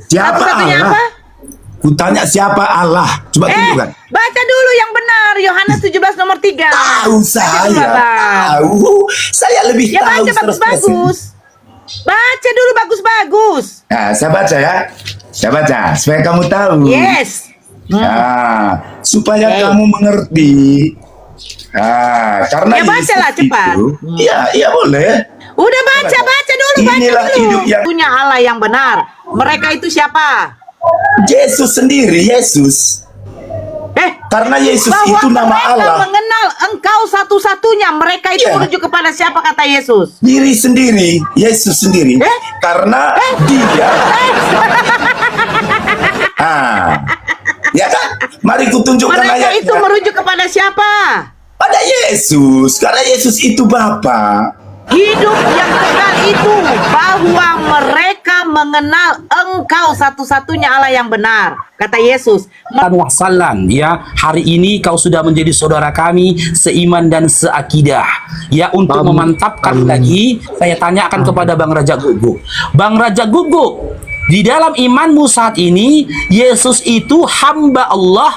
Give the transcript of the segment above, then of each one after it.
Siapa Satu-satunya Allah? apa? Kutanya siapa Allah? Coba tunjukkan. Baca dulu yang benar. Yohanes 17 nomor 3. Tahu saya, Bang. tahu. Saya lebih Ya tahu. baca bagus-bagus. Baca dulu bagus-bagus. Nah, saya baca ya. Saya baca supaya kamu tahu. Yes. Nah, supaya kamu mengerti. Nah, karena Ya bacalah Yesus cepat. itu, iya boleh. Udah baca dulu, Inilah baca dulu. hidup yang Punya Allah yang benar. Mereka itu siapa? Yesus sendiri, Yesus. Karena Yesus Bahwa itu nama mereka Allah. mengenal Engkau satu-satunya. Mereka itu Iya. merujuk kepada siapa, kata Yesus? Diri sendiri, Yesus sendiri. Karena dia. Ya kan? Mari kutunjukkan Mereka ayatnya. itu merujuk kepada siapa? Pada Yesus. Karena Yesus itu Bapa. Hidup yang kekal itu bahwa mereka mengenal Engkau satu-satunya Allah yang benar, kata Yesus. Wasallam, ya, hari ini kau sudah menjadi saudara kami seiman dan seakidah. Ya, untuk memantapkan lagi, saya tanyakan kepada Bang Raja Guguk. Bang Raja Guguk, di dalam imanmu saat ini, Yesus itu hamba Allah.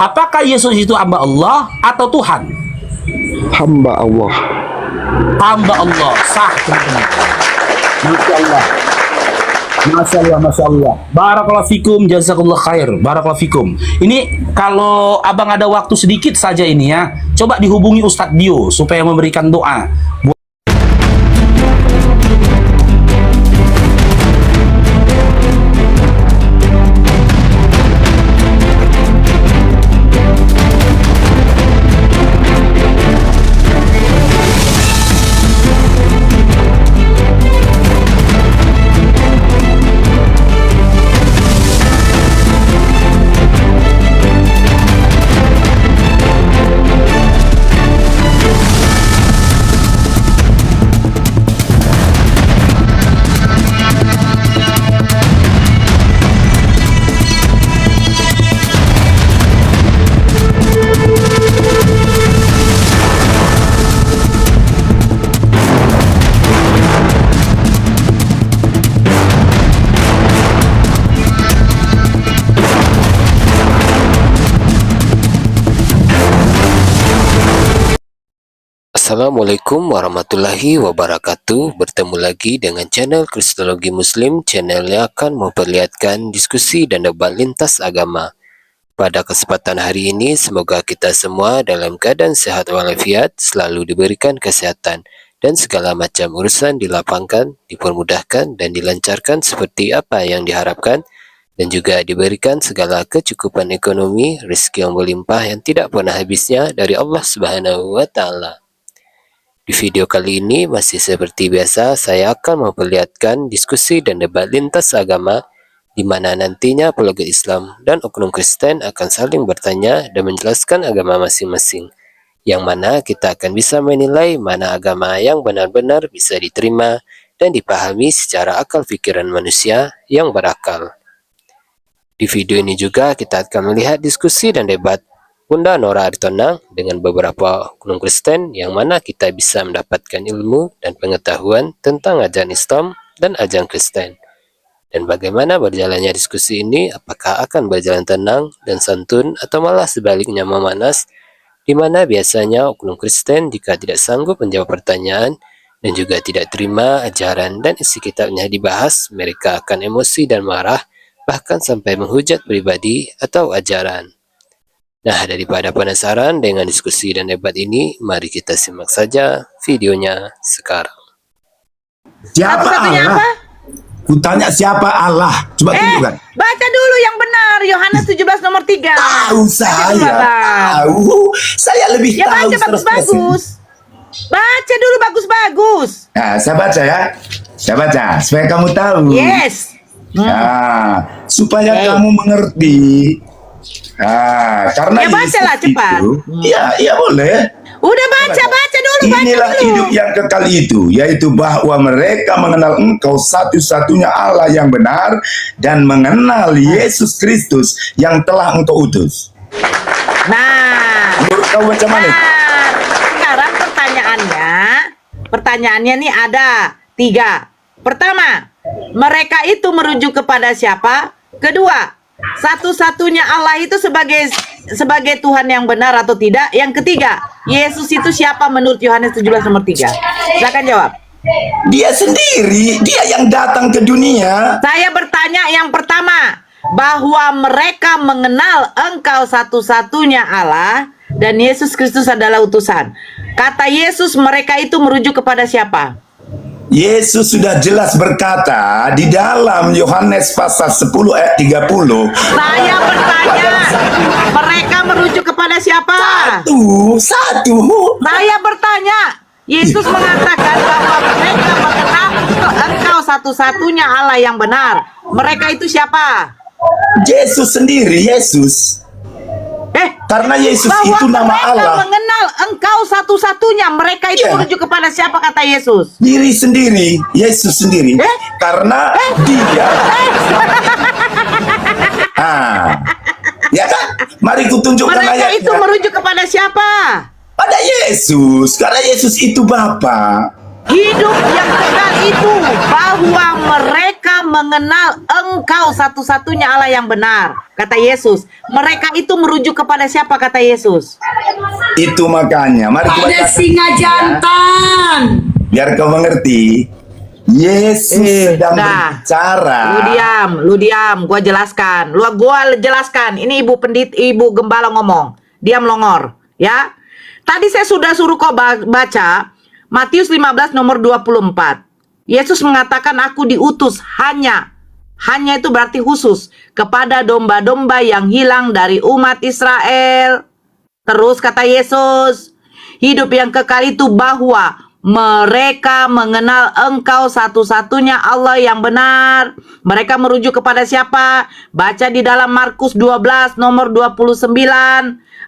Apakah Yesus itu hamba Allah atau Tuhan? Hamba Allah. Hamba Allah, sah teman-teman. Masya Allah. Masya Allah, Masya Allah. Barakallahu fikum, jazakallah khair. Barakallahu fikum. Ini kalau abang ada waktu sedikit saja ini ya, coba dihubungi Ustadz Dio supaya memberikan doa. Assalamualaikum warahmatullahi wabarakatuh. Bertemu lagi dengan channel Kristologi Muslim, channel yang akan memperlihatkan diskusi dan debat lintas agama. Pada kesempatan hari ini, semoga kita semua dalam keadaan sehat walafiat, selalu diberikan kesehatan, dan segala macam urusan dilapangkan, dipermudahkan, dan dilancarkan seperti apa yang diharapkan, dan juga diberikan segala kecukupan ekonomi, rezeki yang berlimpah yang tidak pernah habisnya dari Allah Subhanahu wa Ta'ala. Di video kali ini masih seperti biasa, saya akan memperlihatkan diskusi dan debat lintas agama di mana nantinya apologet Islam dan oknum Kristen akan saling bertanya dan menjelaskan agama masing-masing, yang mana kita akan bisa menilai mana agama yang benar-benar bisa diterima dan dipahami secara akal pikiran manusia yang berakal. Di video ini juga kita akan melihat diskusi dan debat Bunda Nora Aritonang dengan beberapa oknum Kristen, yang mana kita bisa mendapatkan ilmu dan pengetahuan tentang ajaran Islam dan ajaran Kristen. Dan bagaimana berjalannya diskusi ini, apakah akan berjalan tenang dan santun atau malah sebaliknya memanas, di mana biasanya oknum Kristen jika tidak sanggup menjawab pertanyaan dan juga tidak terima ajaran dan isi kitabnya dibahas, mereka akan emosi dan marah, bahkan sampai menghujat pribadi atau ajaran. Nah, daripada penasaran dengan diskusi dan debat ini, mari kita simak saja videonya sekarang. Siapa Satu-satunya Allah? apa? Kutanya siapa Allah? Coba tunjukkan. Baca dulu yang benar. Yohanes 17 nomor 3. Tahu saya, Bang. tahu. Saya lebih Ya tahu. baca bagus-bagus. Baca dulu bagus-bagus. Nah, saya baca ya. Saya baca supaya kamu tahu. Yes. Nah, supaya kamu mengerti. Nah, karena Ya bacalah Yesus cepat. itu, iya boleh. Udah baca dulu, Inilah hidup yang kekal itu, yaitu bahwa mereka mengenal Engkau satu-satunya Allah yang benar dan mengenal Yesus Kristus yang telah Engkau utus. Nah, Menurut kamu macam mana? sekarang pertanyaannya nih ada 3. Pertama, mereka itu merujuk kepada siapa? Kedua, satu-satunya Allah itu sebagai Tuhan yang benar atau tidak? Yang ketiga, Yesus itu siapa menurut Yohanes 17 nomor 3? Silakan jawab. Dia sendiri, dia yang datang ke dunia. Saya bertanya yang pertama, bahwa mereka mengenal Engkau satu-satunya Allah dan Yesus Kristus adalah utusan. Kata Yesus, mereka itu merujuk kepada siapa? Yesus sudah jelas berkata di dalam Yohanes pasal 10 ayat 30. Saya bertanya, mereka merujuk kepada siapa? Satu. Saya bertanya, Yesus mengatakan bahwa mereka mengenal Engkau satu-satunya Allah yang benar. Mereka itu siapa? Yesus sendiri, Yesus. Karena Yesus Bahwa itu nama mereka Allah. mengenal Engkau satu-satunya. Mereka itu Iya. merujuk kepada siapa kata Yesus? Diri sendiri, Yesus sendiri. Karena dia. Ya kan? Mari kutunjukkan Mereka ayatnya. itu merujuk kepada siapa? Pada Yesus. Karena Yesus itu Bapa. Hidup yang kekal itu bahwa mereka mengenal Engkau satu-satunya Allah yang benar. Kata Yesus. Mereka itu merujuk kepada siapa kata Yesus? Itu makanya. Mari kita Ada singa jantan. Biar kau mengerti. Yesus sedang berbicara. Lu diam, gua jelaskan. Gua jelaskan. Ini ibu gembala ngomong. Diam longor, ya. Tadi saya sudah suruh kau baca Matius 15 nomor 24. Yesus mengatakan aku diutus hanya itu berarti khusus kepada domba-domba yang hilang dari umat Israel. Terus kata Yesus, hidup yang kekal itu bahwa mereka mengenal Engkau satu-satunya Allah yang benar. Mereka merujuk kepada siapa? Baca di dalam Markus 12 nomor 29.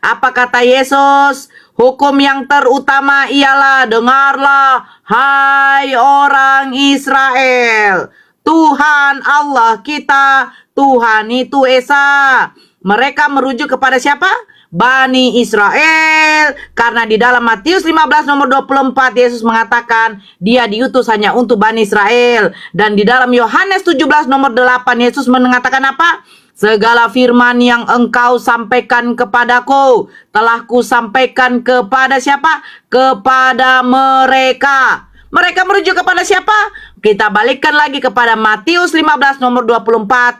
Apa kata Yesus? Hukum yang terutama ialah, dengarlah hai orang Israel. Tuhan Allah kita, Tuhan itu Esa. Mereka merujuk kepada siapa? Bani Israel. Karena di dalam Matius 15 nomor 24 Yesus mengatakan dia diutus hanya untuk Bani Israel. Dan di dalam Yohanes 17 nomor 8 Yesus mengatakan apa? Segala firman yang engkau sampaikan kepadaku telah kusampaikan kepada siapa? Kepada mereka. Mereka merujuk kepada siapa? Kita balikkan lagi kepada Matius 15 nomor 24.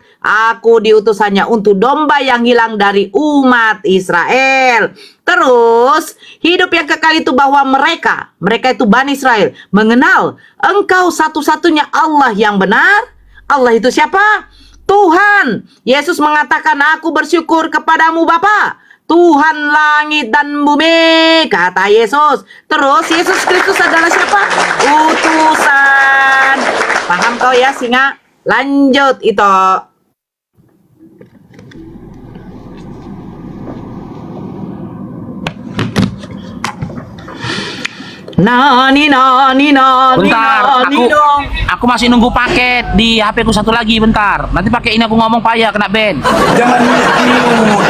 Aku diutus hanya untuk domba yang hilang dari umat Israel. Terus, hidup yang kekal itu bahwa mereka itu Bani Israel, mengenal Engkau satu-satunya Allah yang benar. Allah itu siapa? Tuhan. Yesus mengatakan, aku bersyukur kepadamu Bapa, Tuhan langit dan bumi, kata Yesus. Terus Yesus Kristus adalah siapa? Utusan. Paham kau ya singa? Lanjut itu. Bentar, aku masih nunggu paket di HP ku satu lagi, bentar. Nanti pakai ini aku ngomong payah kena ban. Jangan mute.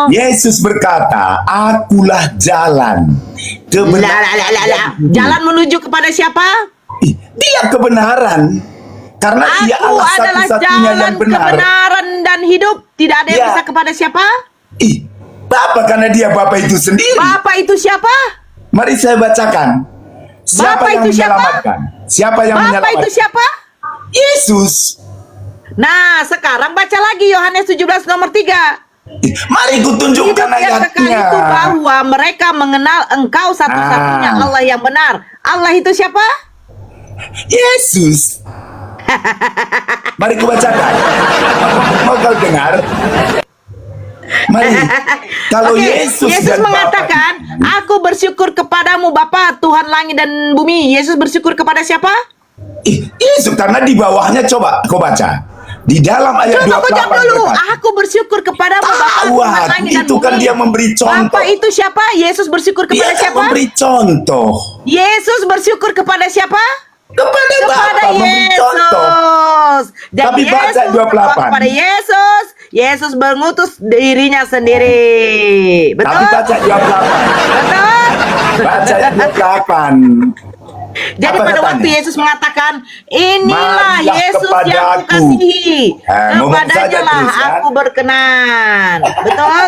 Yesus berkata, akulah jalan, kebenaran. Jalan menuju kepada siapa? Dia kebenaran. Karena dia Aku Allah adalah satu-satunya jalan, yang benar. kebenaran dan hidup. Tidak ada yang bisa kepada siapa? Bapa, karena dia Bapa itu sendiri. Bapa itu siapa? Mari saya bacakan. Siapa Bapa yang itu siapa? menyelamatkan? Siapa yang Bapa menyelamatkan? itu siapa? Yesus. Nah, sekarang baca lagi Yohanes 17 nomor 3. Mari kutunjukkan Hidup yang kekal ayatnya. itu bahwa mereka mengenal Engkau satu-satunya Allah yang benar. Allah itu siapa? Yesus. Mari kubacakan. Mau kau dengar? Mari. Kalau Oke, Yesus dan mengatakan, aku bersyukur kepadamu Bapa, Tuhan langit dan bumi. Yesus bersyukur kepada siapa? Yesus, karena di bawahnya coba kau baca. Di dalam ayat Coba 28 kau jawab dulu. berkata, Aku bersyukur kepadamu Bapa, tahu Tuhan langit dan itu bumi. kan dia memberi contoh. Bapa itu siapa? Yesus bersyukur Dia kepada kan siapa? memberi contoh. Yesus bersyukur kepada siapa? Kepada Kepada Bapa memberi contoh. Yesus. Dan Tapi baca Yesus 28. berdoa kepada Yesus. Yesus mengutus dirinya sendiri. Betul? Tapi baca 28. Betul? Baca yang 28. Jadi Apa pada katanya? waktu Yesus mengatakan, inilah Marilah Yesus kepada yang aku. kukasihi, Ngomong kepadanya saja lah terus, kan? aku berkenan. Betul?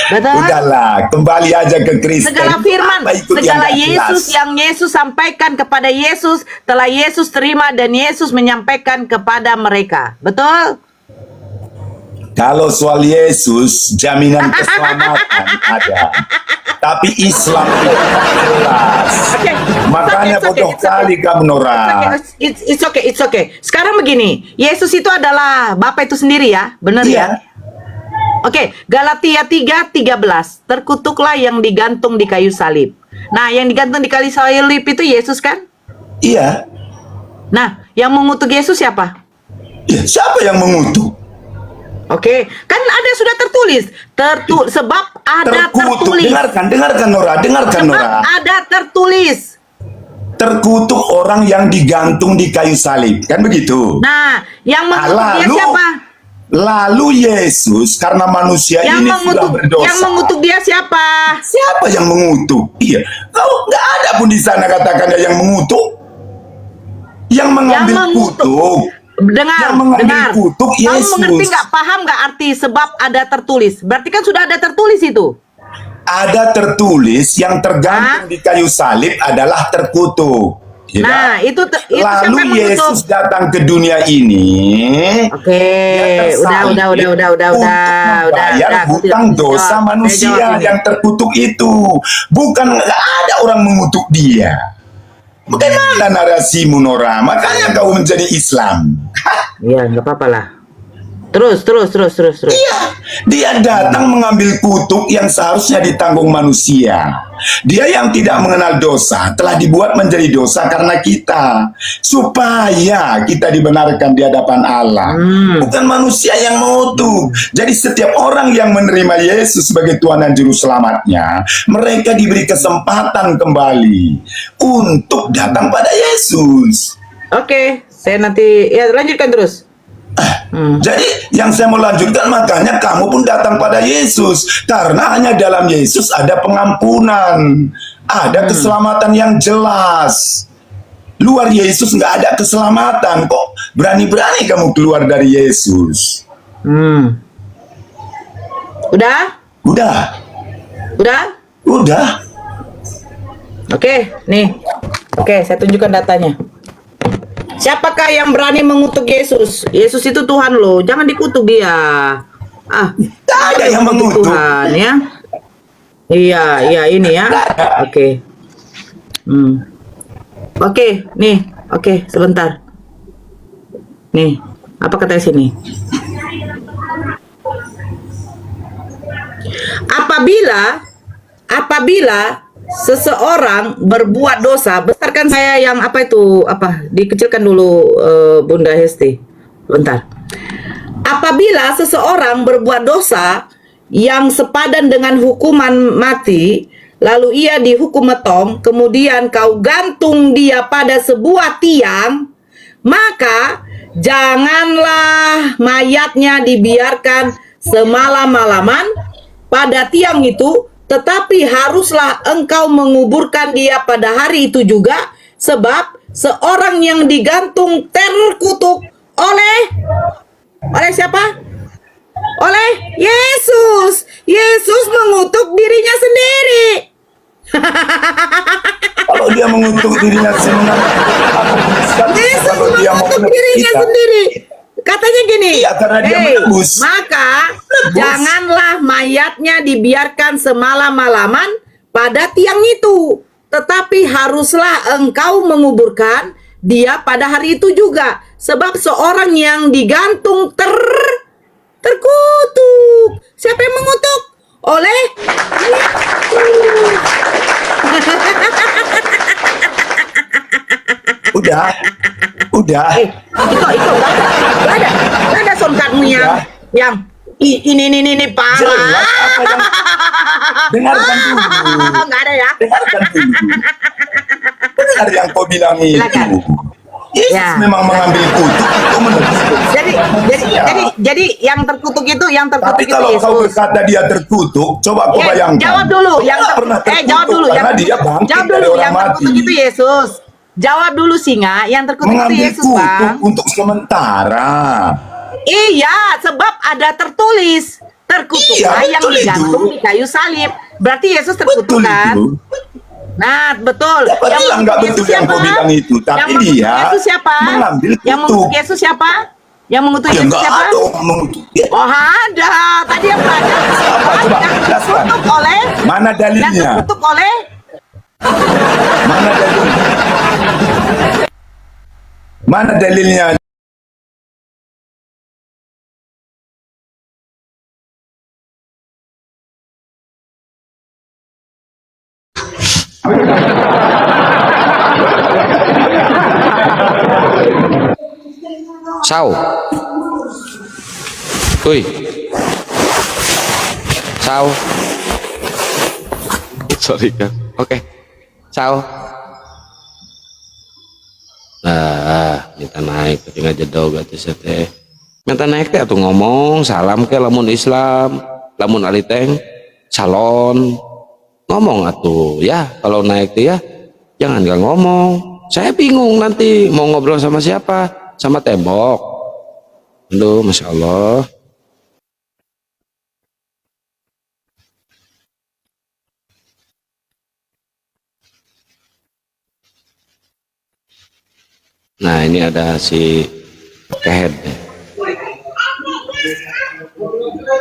Betul? Udahlah, kembali aja ke Kristen. Segala firman, Apa ikut yang segala nggak Yesus jelas? yang Yesus sampaikan kepada Yesus, telah Yesus terima dan Yesus menyampaikan kepada mereka. Betul? Kalau soal Yesus, jaminan keselamatan ada. Tapi Islam itu jelas. Oke. Makanya It's okay, bodoh it's okay. kali kamu Nora. It's okay, it's okay. Sekarang begini, Yesus itu adalah Bapa itu sendiri ya, benar Iya. ya? Oke, Galatia 3:13. Terkutuklah yang digantung di kayu salib. Nah, yang digantung di kayu salib itu Yesus kan? Iya. Nah, yang mengutuk Yesus siapa? Ya, siapa yang mengutuk? Oke, kan ada sudah tertulis. Sebab ada Terkutuk. tertulis. Dengarkan Nora, dengarkan Sebab Nora. ada tertulis. Terkutuk orang yang digantung di kayu salib. Kan begitu? Nah, yang mengutuk dia Lalu- siapa? Lalu Yesus karena manusia Yang ini sudah mengutuk, berdosa. yang mengutuk dia siapa? Siapa yang mengutuk? Iya, kau nggak ada pun di sana katakan yang mengutuk. Yang mengambil mengutuk. kutuk. Dengar, Yang mengambil dengar. kutuk Kamu Yesus. mengerti nggak? Paham nggak arti sebab ada tertulis? Berarti kan sudah ada tertulis itu. Ada tertulis yang tergantung di kayu salib adalah terkutuk. Ya Nah, kan? itu siapa yang Lalu mengutuk? Yesus datang ke dunia ini. Oke, Dia tersalib udah, untuk membayar Aku tidak hutang bisa dosa jawab. manusia Saya jawab ini. yang terkutuk itu. Bukan nggak ada orang mengutuk dia. Bagaimana narasimu Nora? Makanya kau menjadi Islam. Iya, nggak apa-apa lah. Terus. Iya, dia datang mengambil kutuk yang seharusnya ditanggung manusia. Dia yang tidak mengenal dosa telah dibuat menjadi dosa karena kita, supaya kita dibenarkan di hadapan Allah. Bukan manusia yang mengutuk. Jadi setiap orang yang menerima Yesus sebagai Tuhan dan Juru Selamatnya, mereka diberi kesempatan kembali untuk datang pada Yesus. Oke, saya nanti ya lanjutkan terus. Jadi yang saya mau lanjutkan, makanya kamu pun datang pada Yesus karena hanya dalam Yesus ada pengampunan, ada keselamatan yang jelas. Luar Yesus nggak ada keselamatan. Kok berani-berani kamu keluar dari Yesus? Udah? Udah. Oke, nih. Oke, saya tunjukkan datanya. Siapakah yang berani mengutuk Yesus? Yesus itu Tuhan loh, jangan dikutuk dia. Nggak ada yang mengutuk. Tuhan ya. Iya ini ya. Oke. Oke, nih. Oke, sebentar. Nih, apa katanya sini? Apabila seseorang berbuat dosa, besarkan saya yang dikecilkan dulu Bunda Hesti. Bentar. Apabila seseorang berbuat dosa yang sepadan dengan hukuman mati, lalu ia dihukum metong, kemudian kau gantung dia pada sebuah tiang, maka janganlah mayatnya dibiarkan semalam-malaman pada tiang itu, tetapi haruslah engkau menguburkan dia pada hari itu juga, sebab seorang yang digantung terkutuk oleh siapa? Oleh Yesus. Yesus mengutuk dirinya sendiri. Kalau dia mengutuk dirinya sendiri, Yesus kalau dia mau mengutuk menebus dirinya kita, sendiri. Katanya gini, Iya, karena dia menebus. maka janganlah mayatnya dibiarkan semalam-malaman pada tiang itu, tetapi haruslah engkau menguburkan dia pada hari itu juga, sebab seorang yang digantung terkutuk. Siapa yang mengutuk? Oleh udah. Gak ada sound cardmu yang ini parah. Jelas apa yang dengarkan dulu. Nggak ada ya. Dengarkan dulu. Benar yang kau bilang itu. Silakan. Yesus Ya. memang mengambil kutuk itu menurut Jadi yang terkutuk itu Tapi kalau kau Yesus. berkata dia terkutuk, coba kau bayangkan. Jawab dulu Kau yang nggak pernah terkutuk jawab dulu karena dia bangkit jawab dari dulu orang yang mati. terkutuk itu Yesus. Jawab dulu singa, yang terkutuk itu Mengambil Yesus, kutuk Bang. untuk sementara. Iya, sebab ada tertulis terkutuklah Iya, yang betul digantung itu. di kayu salib. Berarti Yesus terkutuk Betul kan? itu. Nah, betul. Siapa bilang nggak mengutuk betul Yesus yang kau siapa? bilang itu? Tapi Yang mengutuk dia Yesus siapa? mengambil Yang kutuk. mengutuk Yesus siapa? Yang mengutuk Ya Yesus nggak siapa? ada orang mengutuk. Ya, Oh ada, tadi yang belajar Siapa? Coba yang jelaskan. terkutuk oleh Mana yang dalilnya? terkutuk oleh Mana dalilnya? Mana dalilnya? Sao. Ui. Sao. Sorry kan. Oke. Sao. Minta naik tapi ngajedog atuh teh. Minta naik teh atuh ngomong salam ke lamun Islam, lamun aliteng salon. Ngomong atuh ya, kalau naik teh ya jangan gak ngomong. Saya bingung nanti mau ngobrol sama siapa, sama tembok. Aduh, Masya Allah. Nah ini ada si Kehed.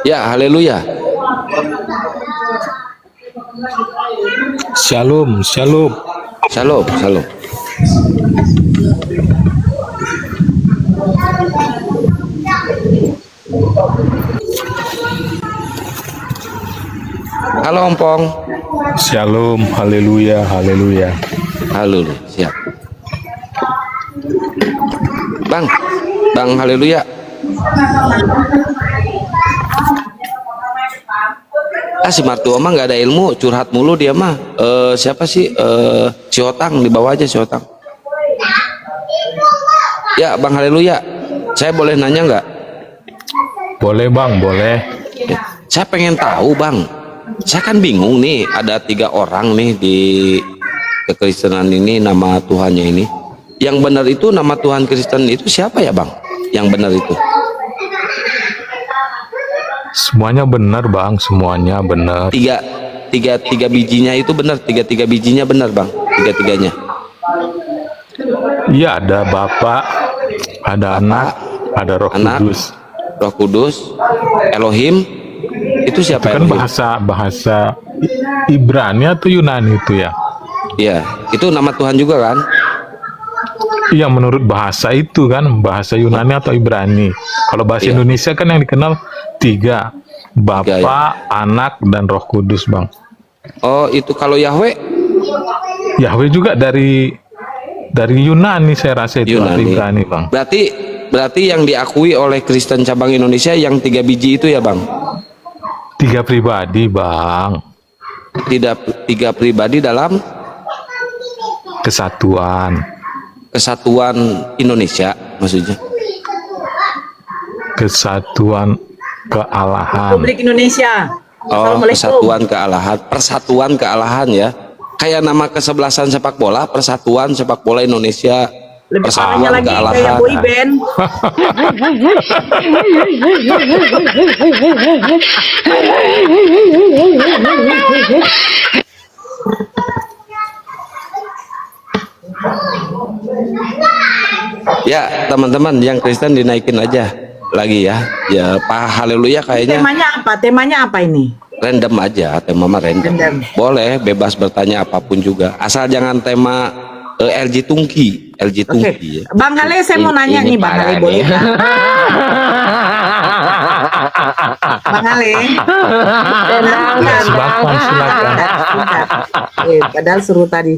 Ya, haleluya. Shalom, shalom. Shalom, shalom. Halo Ompong. Shalom, haleluya, haleluya. Halo, siap. Bang haleluya. Si Martua mah nggak ada ilmu, curhat mulu dia mah. Siapa sih? Si Otang, di bawah aja si Otang. Ya, Bang haleluya. Saya boleh nanya nggak? Boleh bang, boleh. Ya, saya pengen tahu Bang. Saya kan bingung nih, ada 3 orang nih di kekristenan ini nama Tuhannya ini. Yang benar itu nama Tuhan Kristen itu siapa ya Bang? Yang benar itu? Semuanya benar bang, semuanya benar. Tiga bijinya itu benar, tiga bijinya benar Bang, tiga-tiganya. Iya, ada Bapak, ada Anak, ada Roh Anak, Kudus. Roh Kudus, Elohim, itu Itu siapa kan Elohim? bahasa Ibrani atau Yunani itu ya? Iya, itu nama Tuhan juga kan? Iya, menurut bahasa itu kan, bahasa Yunani atau Ibrani. Kalau bahasa Iya. Indonesia kan yang dikenal 3, Bapak, ya. Anak, dan Roh Kudus bang. Oh, itu kalau Yahweh? Yahweh juga dari Yunani saya rasa itu, atau Yunani. Ibrani bang. Berarti yang diakui oleh Kristen cabang Indonesia yang 3 biji itu ya Bang? 3 pribadi bang, Tidak 3 pribadi dalam kesatuan Indonesia maksudnya. Kesatuan kealahan. Republik Indonesia. Oh, Assalamualaikum. kesatuan kealahan, persatuan kealahan ya. Kayak nama kesebelasan sepak bola, Persatuan Sepak Bola Indonesia, Lebih parahnya Persatuan lagi kayak Kealahan. boy band. Ya, teman-teman yang Kristen dinaikin aja lagi ya. Ya, Pak Haleluya kayaknya Temanya apa? Temanya apa ini? random aja, tema mah random. Random. Boleh bebas bertanya apapun juga. Asal jangan tema LG Tungki, LG Oke. Tungki ya. Bang Hale, saya mau nanya Ini nih Bang Hale, parah boleh nih. nggak? Bang Hale. Silakan, silakan. Sebentar. Padahal suruh tadi.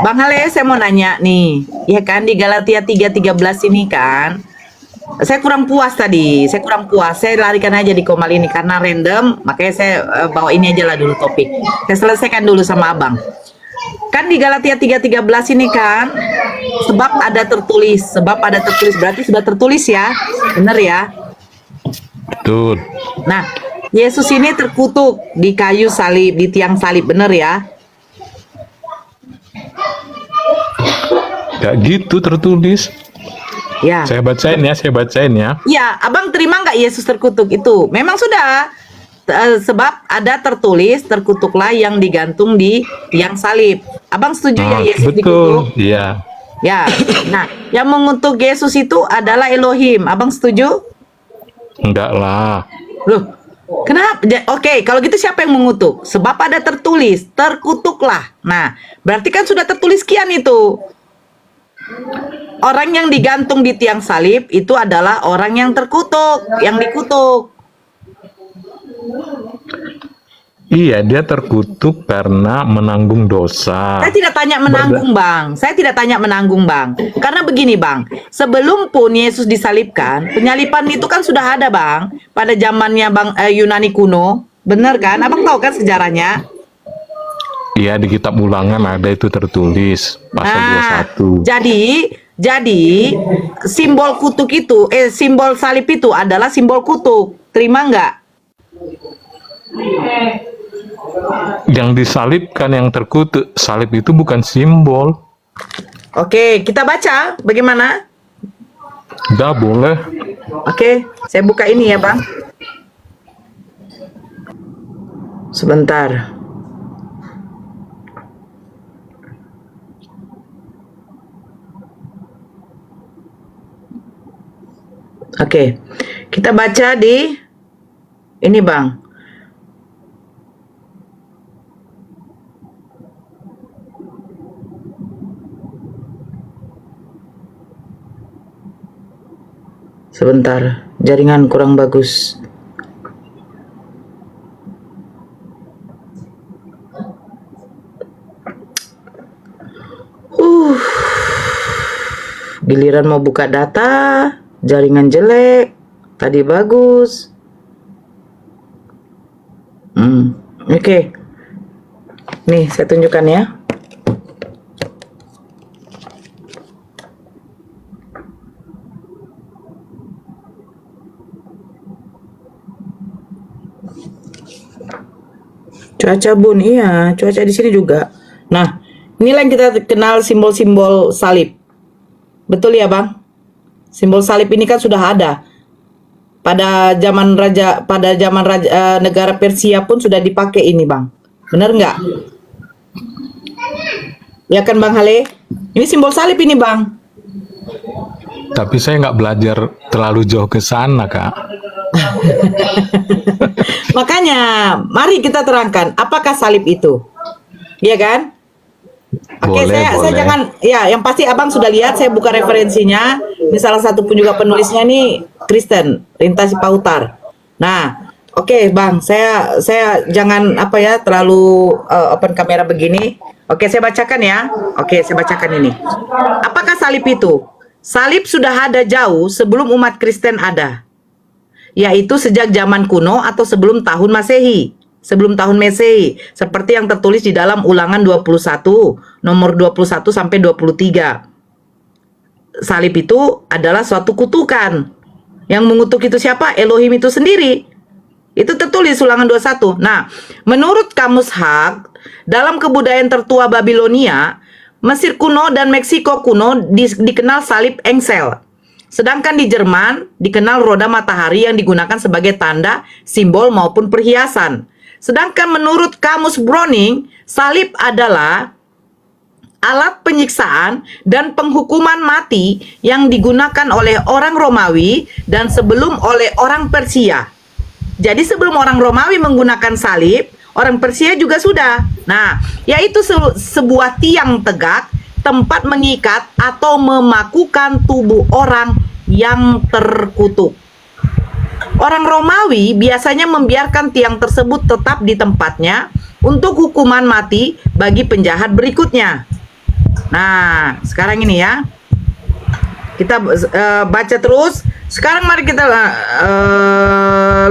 Bang Hale, saya mau nanya nih. Ya kan di Galatia 3:13 ini kan. Saya kurang puas tadi. Saya larikan aja di Komal ini karena random. Makanya saya bawa ini aja lah dulu topik. Saya selesaikan dulu sama Abang. Kan di Galatia 3:13 ini kan, sebab ada tertulis, berarti sudah tertulis ya, benar ya. Betul. Nah, Yesus ini terkutuk di kayu salib, di tiang salib, benar ya. Gak gitu tertulis. Ya, Saya bacain ya. ya, abang terima nggak Yesus terkutuk itu? Memang sudah, sebab ada tertulis, terkutuklah yang digantung di tiang salib. Abang setuju ya Yesus dikutuk? Betul. Iya. Ya, nah, yang mengutuk Yesus itu adalah Elohim. Abang setuju? Enggak lah. Loh, kenapa? Oke, kalau gitu siapa yang mengutuk? Sebab ada tertulis, terkutuklah. Nah, berarti kan sudah tertulis sekian itu. Orang yang digantung di tiang salib itu adalah orang yang terkutuk, yang dikutuk. Iya, dia terkutuk karena menanggung dosa. Saya tidak tanya menanggung, Bang. Saya tidak tanya menanggung, Bang. Karena begini, Bang. Sebelum pun Yesus disalibkan, penyaliban itu kan sudah ada, Bang. Pada zamannya Yunani kuno. Benar kan? Abang tahu kan sejarahnya? Iya, di kitab Ulangan ada itu tertulis pasal 21. Jadi simbol kutuk itu, simbol salib itu adalah simbol kutuk. Terima nggak? Yang disalibkan, yang terkutuk, salib itu bukan simbol. Oke, kita baca bagaimana? Udah boleh. Oke, saya buka ini ya, Bang. Sebentar. Oke, kita baca di ini, Bang. Sebentar, jaringan kurang bagus. Giliran mau buka data, jaringan jelek. Tadi bagus. Oke. Nih, saya tunjukkan ya. Cuaca, Bun, iya, cuaca di sini juga. Nah, inilah yang kita kenal simbol-simbol salib. Betul ya, Bang? Simbol salib ini kan sudah ada. Pada zaman negara Persia pun sudah dipakai ini, Bang. Benar nggak? Ya kan, Bang Hale? Ini simbol salib ini, Bang. Tapi saya nggak belajar terlalu jauh ke sana, Kak. Makanya, mari kita terangkan apakah salib itu. Iya kan? Oke, saya jangan, ya, yang pasti abang sudah lihat, saya buka referensinya. Ini salah satu pun juga penulisnya nih Kristen Rinta Sipautar. Nah, oke, Bang, saya jangan apa ya terlalu open kamera begini. Oke, saya bacakan ya. Oke, saya bacakan ini. Apakah salib itu? Salib sudah ada jauh sebelum umat Kristen ada, yaitu sejak zaman kuno atau sebelum tahun Masehi. Sebelum tahun Masehi, seperti yang tertulis di dalam Ulangan 21, nomor 21 sampai 23. Salib itu adalah suatu kutukan. Yang mengutuk itu siapa? Elohim itu sendiri. Itu tertulis Ulangan 21. Nah, menurut Kamus Hag, dalam kebudayaan tertua Babilonia, Mesir kuno dan Meksiko kuno dikenal salib engsel. Sedangkan di Jerman dikenal roda matahari yang digunakan sebagai tanda, simbol maupun perhiasan. Sedangkan menurut Kamus Browning, salib adalah alat penyiksaan dan penghukuman mati yang digunakan oleh orang Romawi dan sebelum oleh orang Persia. Jadi sebelum orang Romawi menggunakan salib, orang Persia juga sudah. Nah, yaitu sebuah tiang tegak, tempat mengikat atau memakukan tubuh orang yang terkutuk. Orang Romawi biasanya membiarkan tiang tersebut tetap di tempatnya untuk hukuman mati bagi penjahat berikutnya. Nah, sekarang ini ya. Kita baca terus. Sekarang mari kita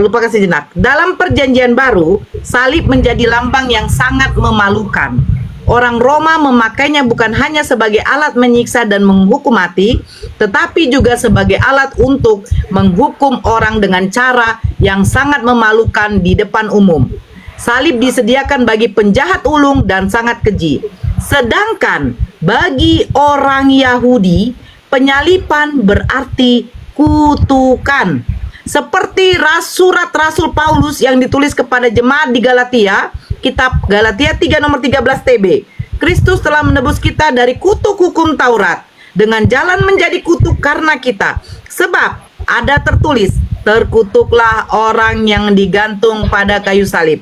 lupakan sejenak. Dalam perjanjian baru, salib menjadi lambang yang sangat memalukan. orang Roma memakainya bukan hanya sebagai alat menyiksa dan menghukum mati, tetapi juga sebagai alat untuk menghukum orang dengan cara yang sangat memalukan di depan umum. Salib disediakan bagi penjahat ulung dan sangat keji. Sedangkan bagi orang Yahudi, penyalipan berarti kutukan. Seperti surat Rasul Paulus yang ditulis kepada jemaat di Galatia, kitab Galatia 3 nomor 13 TB. Kristus telah menebus kita dari kutuk hukum Taurat dengan jalan menjadi kutuk karena kita. Sebab ada tertulis, terkutuklah orang yang digantung pada kayu salib.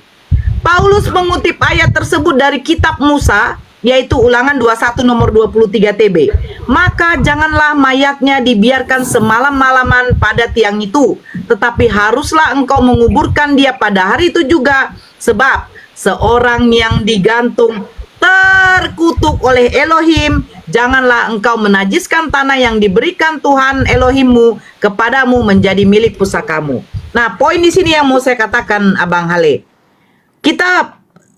Paulus mengutip ayat tersebut dari kitab Musa, yaitu Ulangan 21 nomor 23 TB. Maka janganlah mayatnya dibiarkan semalam-malaman pada tiang itu, tetapi haruslah engkau menguburkan dia pada hari itu juga, sebab seorang yang digantung terkutuk oleh Elohim. Janganlah engkau menajiskan tanah yang diberikan Tuhan Elohimmu kepadamu menjadi milik pusakamu. Nah, poin di sini yang mau saya katakan, Abang Hale.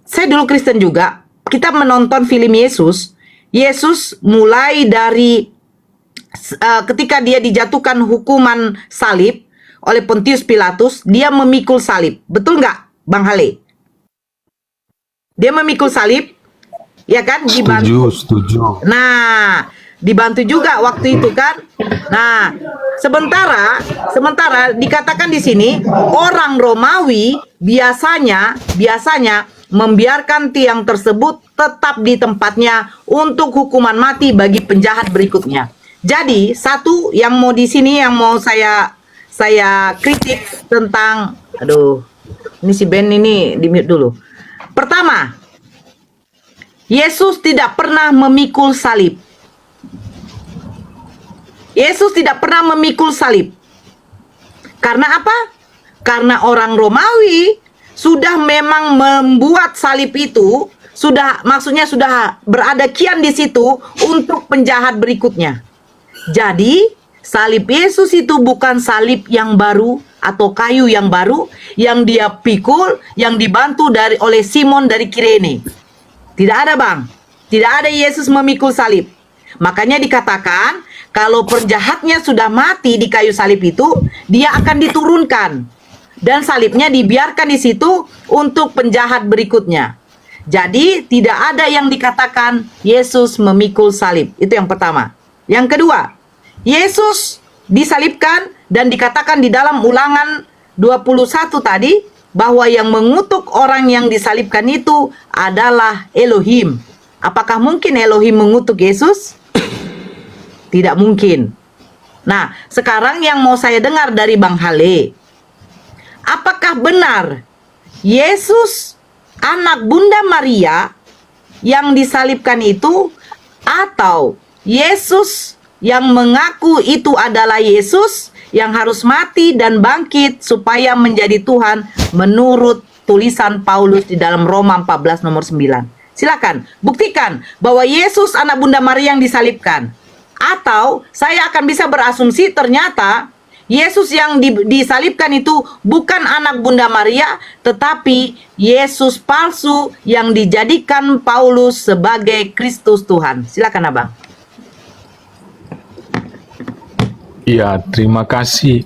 Saya dulu Kristen juga. Kita menonton film Yesus. Yesus mulai dari ketika dia dijatuhkan hukuman salib oleh Pontius Pilatus, dia memikul salib. Betul nggak, Bang Hale? Dia memikul salib, ya kan? Dibantu. Setuju. Nah, dibantu juga waktu itu kan. Nah, sementara dikatakan di sini orang Romawi biasanya membiarkan tiang tersebut tetap di tempatnya untuk hukuman mati bagi penjahat berikutnya. Jadi, satu yang mau di sini yang mau saya kritik tentang, ini si Ben ini di mute dulu. Pertama, Yesus tidak pernah memikul salib. Yesus tidak pernah memikul salib. Karena apa? Karena orang Romawi sudah memang membuat salib itu, maksudnya sudah berada kian di situ untuk penjahat berikutnya. Jadi, salib Yesus itu bukan salib yang baru atau kayu yang baru yang dia pikul, yang dibantu oleh Simon dari Kirene. Tidak ada, Bang. Tidak ada Yesus memikul salib. Makanya dikatakan kalau penjahatnya sudah mati di kayu salib itu, dia akan diturunkan. Dan salibnya dibiarkan di situ untuk penjahat berikutnya. Jadi tidak ada yang dikatakan Yesus memikul salib. Itu yang pertama. Yang kedua, Yesus disalibkan dan dikatakan di dalam Ulangan 21 tadi bahwa yang mengutuk orang yang disalibkan itu adalah Elohim. Apakah mungkin Elohim mengutuk Yesus? Tidak mungkin. Nah, sekarang yang mau saya dengar dari Bang Hale, apakah benar Yesus anak Bunda Maria yang disalibkan itu, atau Yesus yang mengaku itu adalah Yesus yang harus mati dan bangkit supaya menjadi Tuhan menurut tulisan Paulus di dalam Roma 14 nomor 9? Silakan buktikan bahwa Yesus anak Bunda Maria yang disalibkan. Atau saya akan bisa berasumsi ternyata Yesus yang disalibkan itu bukan anak Bunda Maria, tetapi Yesus palsu yang dijadikan Paulus sebagai Kristus Tuhan. Silakan, Abang. Iya, terima kasih.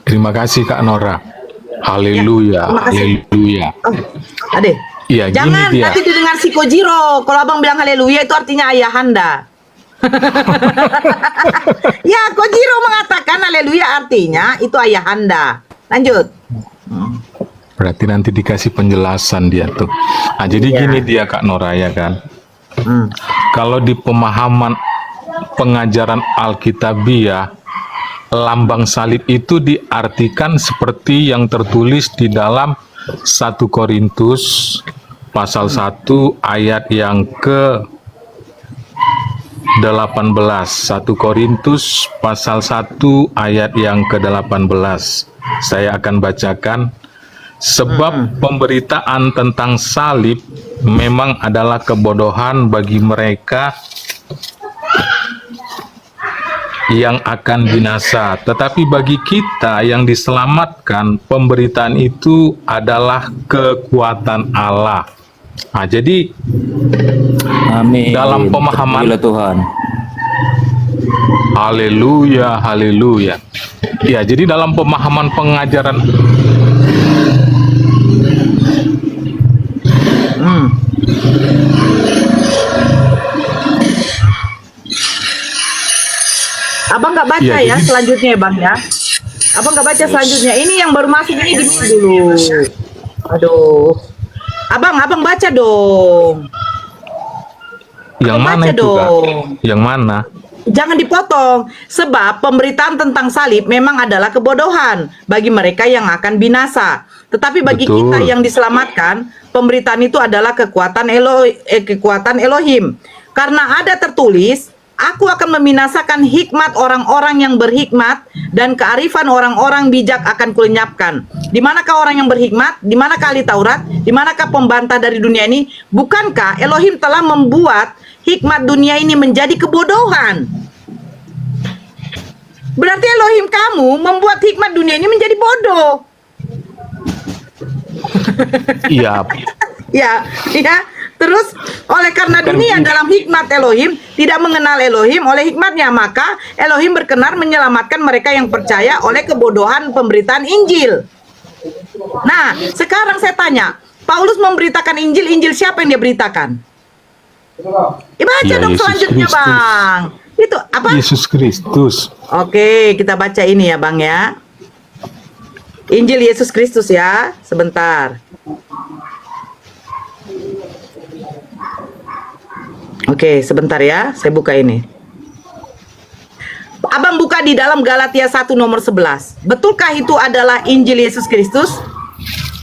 Terima kasih Kak Nora. Haleluya, terima kasih. haleluya. Ade. Iya, Jangan gini dia. nanti didengar si Kojiro. Kalau Abang bilang haleluya itu artinya ayahanda. Ya, Kojiro mengatakan haleluya artinya itu ayahanda. Lanjut. Berarti nanti dikasih penjelasan dia tuh. Nah, jadi Iya. gini dia Kak Nora ya kan. Kalau di pemahaman pengajaran Alkitabiah, lambang salib itu diartikan seperti yang tertulis di dalam 1 Korintus pasal 1 ayat yang ke 18. 1 Korintus pasal 1 ayat yang ke-18. Saya akan bacakan. Sebab pemberitaan tentang salib memang adalah kebodohan bagi mereka yang akan binasa, tetapi bagi kita yang diselamatkan, pemberitaan itu adalah kekuatan Allah. Nah, jadi Amin. dalam pemahaman Terpujilah Tuhan. haleluya, haleluya. Ya, jadi dalam pemahaman pengajaran Abang nggak baca Iya, ya jadi- selanjutnya ya Bang ya. Abang nggak baca selanjutnya. Ini yang baru masuk ini gini dulu. Aduh. Abang baca dong. yang Abang mana baca itu, Kak? dong. Yang mana? Jangan dipotong. Sebab pemberitaan tentang salib memang adalah kebodohan bagi mereka yang akan binasa. Tetapi bagi Betul. kita yang diselamatkan, pemberitaan itu adalah kekuatan Elohim. Karena ada tertulis, aku akan membinasakan hikmat orang-orang yang berhikmat dan kearifan orang-orang bijak akan kulenyapkan. Di manakah orang yang berhikmat? Di manakah ahli Taurat? Di manakah pembantah dari dunia ini? Bukankah Elohim telah membuat hikmat dunia ini menjadi kebodohan? Berarti Elohim kamu membuat hikmat dunia ini menjadi bodoh. Iya, Ya. Terus oleh karena dunia dalam hikmat Elohim tidak mengenal Elohim oleh hikmatnya, maka Elohim berkenan menyelamatkan mereka yang percaya oleh kebodohan pemberitaan Injil. Nah, sekarang saya tanya, Paulus memberitakan Injil siapa yang dia beritakan? Baca Ya, dong Yesus selanjutnya, Kristus. Bang. Itu apa? Yesus Kristus. Oke, kita baca ini ya, Bang ya. Injil Yesus Kristus ya, sebentar. Oke, sebentar ya, saya buka ini. Abang buka di dalam Galatia 1 nomor 11. Betulkah itu adalah Injil Yesus Kristus?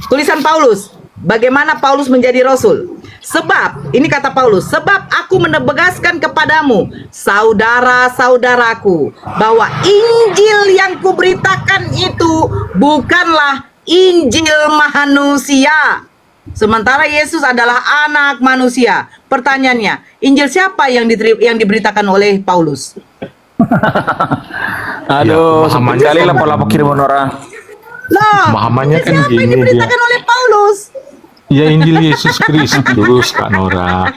Tulisan Paulus. Bagaimana Paulus menjadi rasul? Sebab, ini kata Paulus, sebab aku menegaskan kepadamu, saudara-saudaraku, bahwa Injil yang kuberitakan itu bukanlah Injil manusia. Sementara Yesus adalah anak manusia. Pertanyaannya, Injil siapa yang diberitakan oleh Paulus? Aduh, Ya, sempit pemahamannya kali kan- lapor-lapor kiriman orang. Loh, Pemahamannya Injil kan siapa yang gini diberitakan oleh Paulus? Ya, Injil Yesus Kristus, Kak Nora.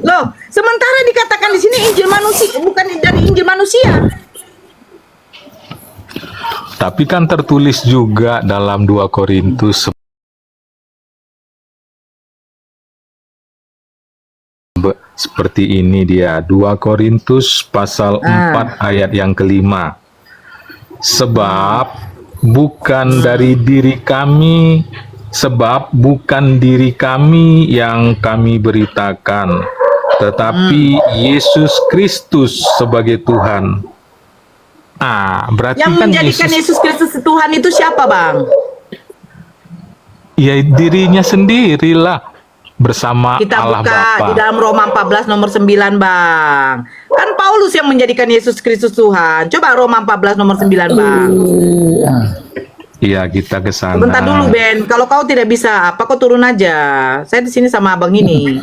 Loh, sementara dikatakan di sini Injil manusia, bukan dari Injil manusia. Tapi kan tertulis juga dalam 2 Korintus seperti ini dia, 2 Korintus pasal 4 ayat yang kelima. Sebab bukan diri kami yang kami beritakan, tetapi Yesus Kristus sebagai Tuhan. Berarti Yang kan menjadikan Yesus Kristus Tuhan itu siapa, Bang? ya dirinya sendirilah bersama Kita Allah buka Bapa. di dalam Roma 14 nomor 9, Bang. Kan Paulus yang menjadikan Yesus Kristus Tuhan. Coba Roma 14 nomor 9, Bang. Iya, kita ke sana. Sebentar dulu, Ben. Kalau kau tidak bisa, apa kau turun aja. Saya di sini sama abang ini.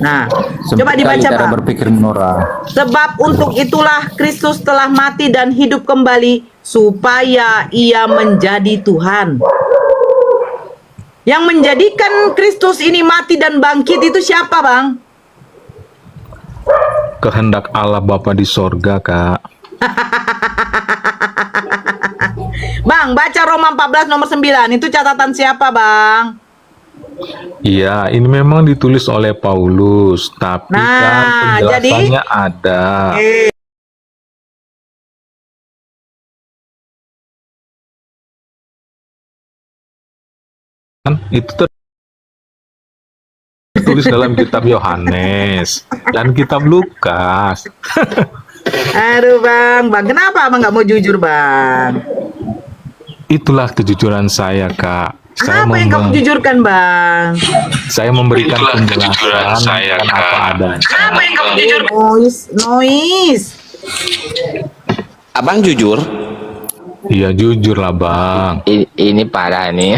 Nah, coba dibaca, cara Bang. berpikir Nora. Sebab untuk itulah Kristus telah mati dan hidup kembali supaya ia menjadi Tuhan. Yang menjadikan Kristus ini mati dan bangkit itu siapa, Bang? Kehendak Allah Bapa di sorga, Kak. Bang, baca Roma 14 nomor 9. Itu catatan siapa, Bang? Iya, ini memang ditulis oleh Paulus, tapi Nah, kan penjelasannya jadi- ada. Kan itu tertulis dalam kitab Yohanes dan kitab Lukas. Aduh, Bang. Kenapa Abang nggak mau jujur, Bang? Itulah kejujuran saya, Kak. Saya Apa yang kamu jujurkan, Bang? saya memberikan penjelasan dan apa adanya. Apa yang kamu jujurkan? Noise. Abang jujur? Iya, jujur lah, Bang. Ini parah nih.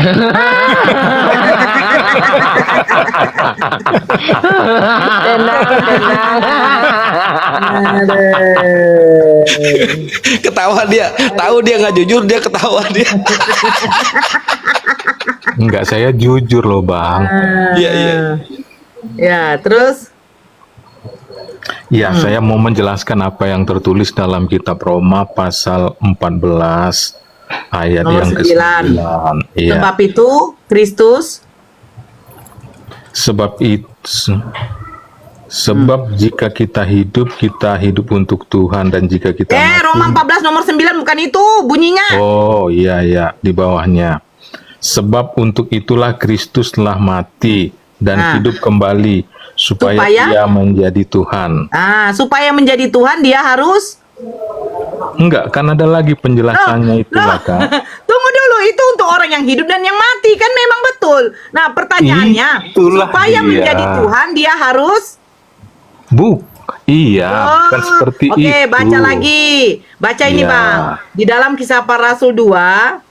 Ketawa dia, tahu dia nggak jujur, dia ketawa dia. Enggak, saya jujur loh Bang. Iya, iya. Ya, terus? Ya, saya mau menjelaskan apa yang tertulis dalam kitab Roma pasal 14 ayat Nomor yang 9. ke-9. Iya. Sebab itu Kristus. Sebab jika kita hidup untuk Tuhan, dan jika kita Roma 14 nomor 9 bukan itu bunyinya. Oh iya ya, di bawahnya. Sebab untuk itulah Kristus telah mati dan hidup kembali supaya Dia menjadi Tuhan. Supaya menjadi Tuhan dia harus. Enggak, kan ada lagi penjelasannya itu lah, Kak. Tunggu dulu, itu untuk orang yang hidup dan yang mati kan memang betul. Nah, pertanyaannya, Itulah supaya dia. menjadi Tuhan dia harus. Iya, kan seperti itu. Oke, baca lagi. Baca ini, Iya. Bang. Di dalam Kisah Para Rasul 2.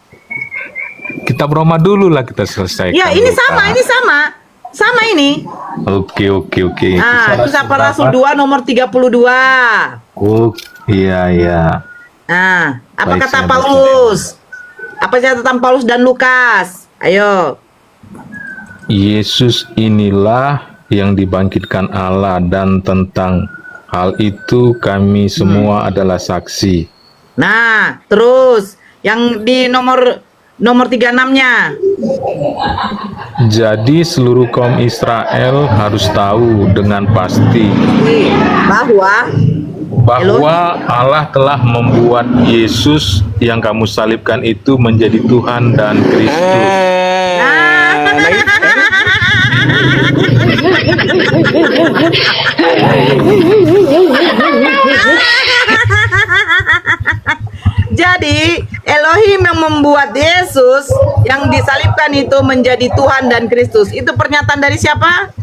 Kitab Roma dulu lah kita selesaikan. Ya, ini dulu, sama, Kak. ini sama. Sama ini. Oke. Kisah Para Rasul 2 nomor 32. Oh, iya. Apa Baik, kata saya Paulus? Apa catatan Paulus dan Lukas? Ayo. Yesus inilah yang dibangkitkan Allah, dan tentang hal itu kami semua adalah saksi. Nah, terus yang di nomor 36-nya. Jadi seluruh kaum Israel harus tahu dengan pasti bahwa Allah telah membuat Yesus yang kamu salibkan itu menjadi Tuhan dan Kristus. Jadi Elohim yang membuat Yesus yang disalibkan itu menjadi Tuhan dan Kristus. Itu pernyataan dari siapa?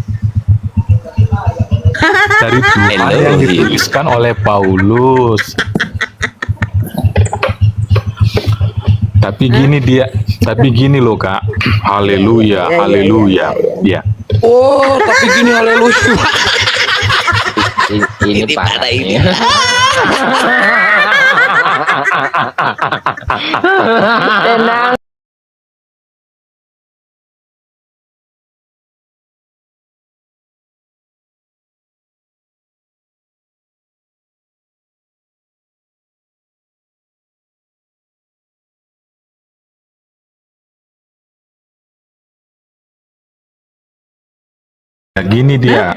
Dari Tuhan yang dituliskan oleh Paulus. Tapi gini loh, Kak. Haleluya. Ya. Oh, tapi gini haleluya. Ini parah ini. Ya, gini dia.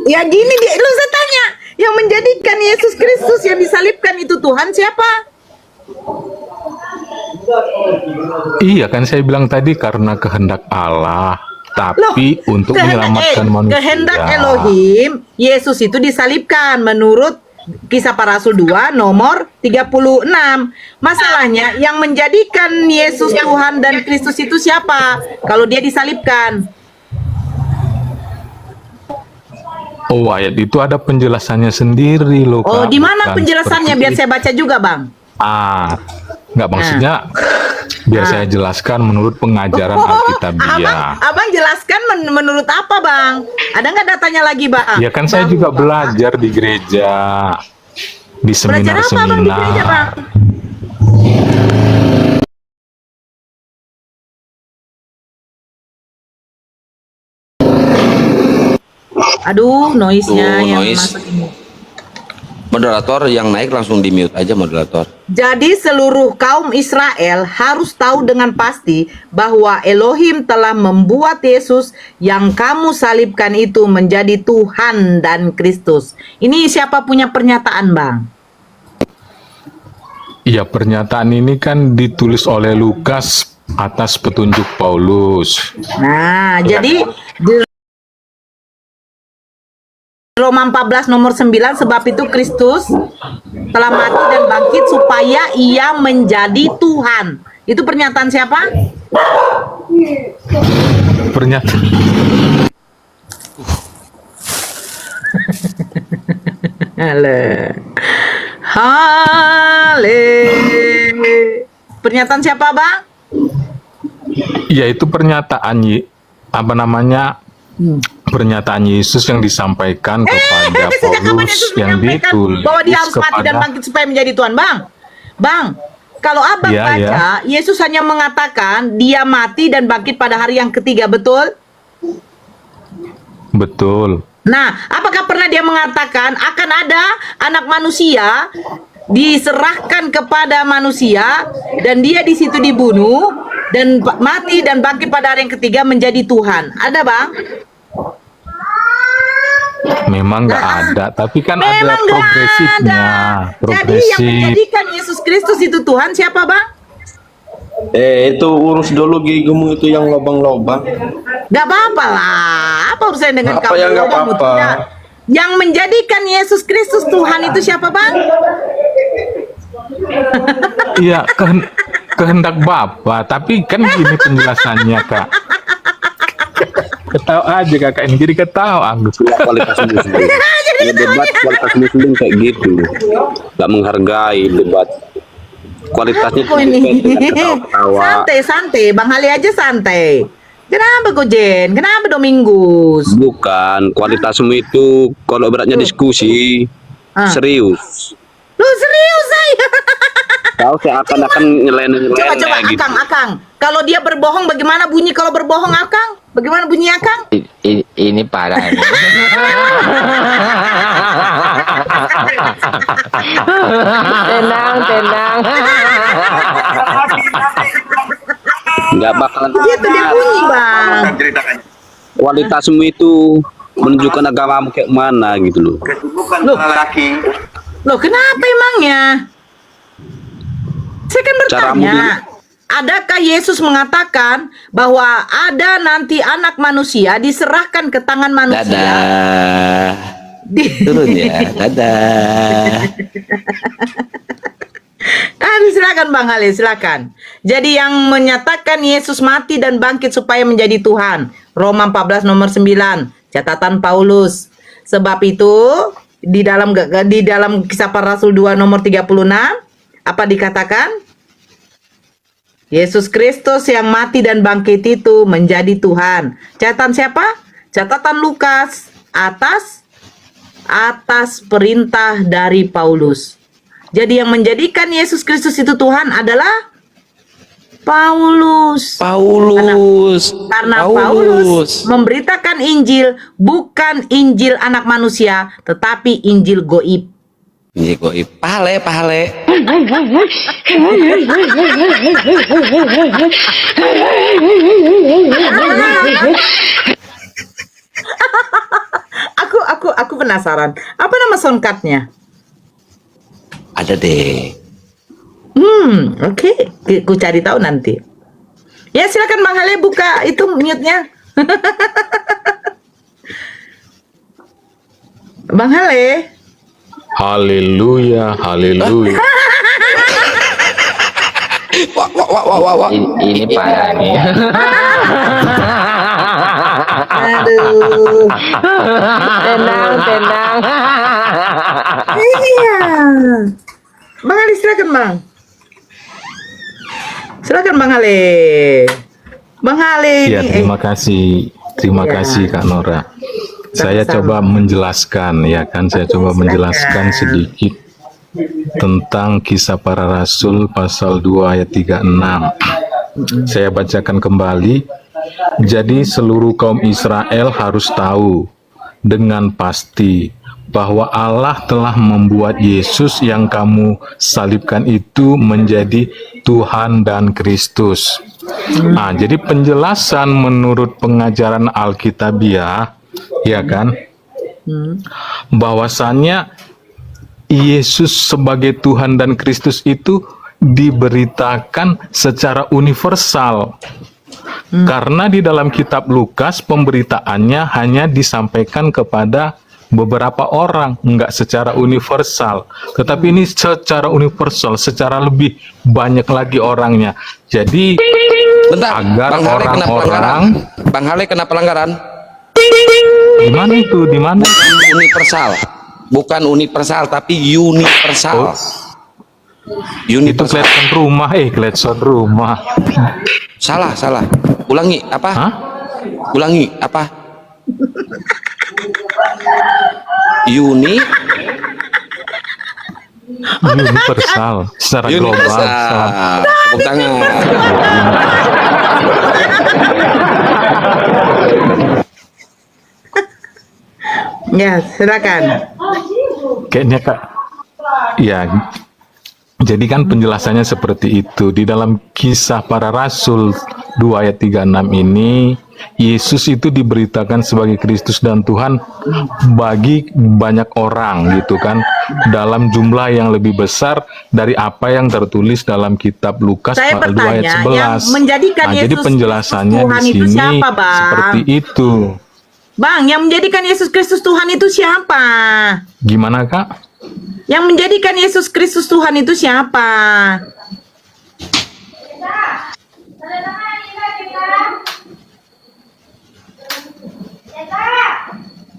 Ya gini dia, lu saya tanya, yang menjadikan Yesus Kristus yang disalibkan itu Tuhan siapa? Iya kan saya bilang tadi, karena kehendak Allah, tapi untuk menyelamatkan manusia. Kehendak Elohim, Yesus itu disalibkan menurut Kisah Para Rasul 2 nomor 36. Masalahnya yang menjadikan Yesus Tuhan dan Kristus itu siapa? Kalau dia disalibkan. Oh, ayat itu ada penjelasannya sendiri loh, Oh, Kak. di mana Bukan penjelasannya seperti biar saya baca juga, Bang? Nggak, maksudnya biar saya jelaskan menurut pengajaran Alkitabiah. Abang jelaskan menurut apa, Bang? Ada nggak datanya lagi, Bang? Ya kan saya juga belajar di gereja, di Belajar apa, Bang, di gereja, Bang? Aduh, noise-nya yang Noise. masuk ini. Moderator yang naik langsung di mute aja, moderator. Jadi seluruh kaum Israel harus tahu dengan pasti bahwa Elohim telah membuat Yesus yang kamu salibkan itu menjadi Tuhan dan Kristus. Ini siapa punya pernyataan, Bang? Iya, pernyataan ini kan ditulis oleh Lukas atas petunjuk Paulus. Nah, jadi di Roma 14 nomor 9, sebab itu Kristus telah mati dan bangkit supaya ia menjadi Tuhan. Itu pernyataan siapa? Pernyataan. Pernyataan siapa, Bang? Ya, itu pernyataan apa namanya pernyataan Yesus yang disampaikan kepada Sejak kapan Paulus Yesus yang menyampaikan ditulis bahwa dia harus mati dan kepada bangkit supaya menjadi Tuhan, Bang? Bang, kalau abang Iya, baca, Yesus hanya mengatakan dia mati dan bangkit pada hari yang ketiga, betul? betul. Nah, apakah pernah dia mengatakan akan ada anak manusia diserahkan kepada manusia dan dia di situ dibunuh dan mati dan bangkit pada hari yang ketiga menjadi Tuhan? Ada, Bang? Memang nggak ada, tapi kan ada Memang nggak progresifnya. ada. Jadi yang menjadikan Yesus Kristus itu Tuhan siapa, Bang? Itu urus dulu gigimu itu yang lobang-lobang. Gak apa-apa lah. Apa urusan dengan Apa kamu? yang nggak Kamu apa-apa? tidak. Yang menjadikan Yesus Kristus Tuhan itu siapa, Bang? Iya, kehendak Bapa, tapi kan gini penjelasannya, Kak. Ketawa aja kakak ini, jadi ketawa aku. Kualitas muslim. Ya, debat kualitas muslim kayak gitu. Gak menghargai debat. Kualitasnya Oh ini ketawa. santai-santai, Bang Ali aja santai. Kenapa Gojen? Kenapa Domingus? Bukan, kualitasmu itu kalau beratnya diskusi serius. Lu serius saya? Kau seakan-akan nyelene-nyelene Coba gitu. Akang. Kalau dia berbohong bagaimana bunyi kalau berbohong Akang? Bagaimana bunyi Akang? Ini parah ini. Tenang. Nggak bakalan Gitu dia bunyi, Bang. kualitasmu itu menunjukkan agamamu kayak mana gitu loh. Loh, kenapa emangnya? Saya kan Caramu bertanya, adakah Yesus mengatakan bahwa ada nanti anak manusia diserahkan ke tangan manusia? Dadah. Turun ya. Dadah. Silakan Bang Ali, silakan. Jadi yang menyatakan Yesus mati dan bangkit supaya menjadi Tuhan. Roma 14 nomor 9, catatan Paulus. Sebab itu di dalam Kisah Para Rasul 2 nomor 36 apa dikatakan? Yesus Kristus yang mati dan bangkit itu menjadi Tuhan. Catatan siapa? Catatan Lukas atas perintah dari Paulus. Jadi yang menjadikan Yesus Kristus itu Tuhan adalah Paulus. Karena Paulus memberitakan Injil bukan Injil anak manusia, tetapi Injil goib. Ini goib. Pahale. Aku penasaran. Apa nama songkatnya? Ada deh. Oke. Ku cari tahu nanti. Ya silakan Bang Hale buka itu mute-nya. Bang Hale. Haleluya. Wah. Ini parah nih. Aduh. Tenang. Iya. Bang Ali silakan Bang. Silakan Bang Ali. Bang Ali Ya, ini. terima kasih Kak Nora. Saya coba menjelaskan menjelaskan sedikit tentang Kisah Para Rasul pasal 2 ayat 36. Saya bacakan kembali. Jadi seluruh kaum Israel harus tahu dengan pasti bahwa Allah telah membuat Yesus yang kamu salibkan itu menjadi Tuhan dan Kristus. Nah, jadi penjelasan menurut pengajaran Alkitabiah, ya kan, bahwasannya Yesus sebagai Tuhan dan Kristus itu diberitakan secara universal. Karena di dalam kitab Lukas pemberitaannya hanya disampaikan kepada beberapa orang, enggak secara universal. Tetapi ini secara universal, secara lebih banyak lagi orangnya. Jadi Bentar, agar Bang Hale kena pelanggaran. orang-orang Bang Hale kena pelanggaran. di mana itu? Di mana? Universal. Bukan universal tapi universal. Itu Gladstone rumah, Gladstone rumah. Salah. Ulangi apa? Hah? Ulangi apa? Universal secara global. Salam. Tepuk tangan. Ya, silakan. Kayaknya Kak, ya, jadi kan penjelasannya seperti itu. Di dalam Kisah Para Rasul 2 ayat 36 ini, Yesus itu diberitakan sebagai Kristus dan Tuhan bagi banyak orang gitu kan, dalam jumlah yang lebih besar dari apa yang tertulis dalam kitab Lukas Saya pasal 2 ayat bertanya, yang 11. menjadikan Nah, jadi Yesus penjelasannya Kristus Tuhan di itu sini siapa, Bang? seperti itu. Bang, yang menjadikan Yesus Kristus Tuhan itu siapa? Gimana Kak? Yang menjadikan Yesus Kristus Tuhan itu siapa?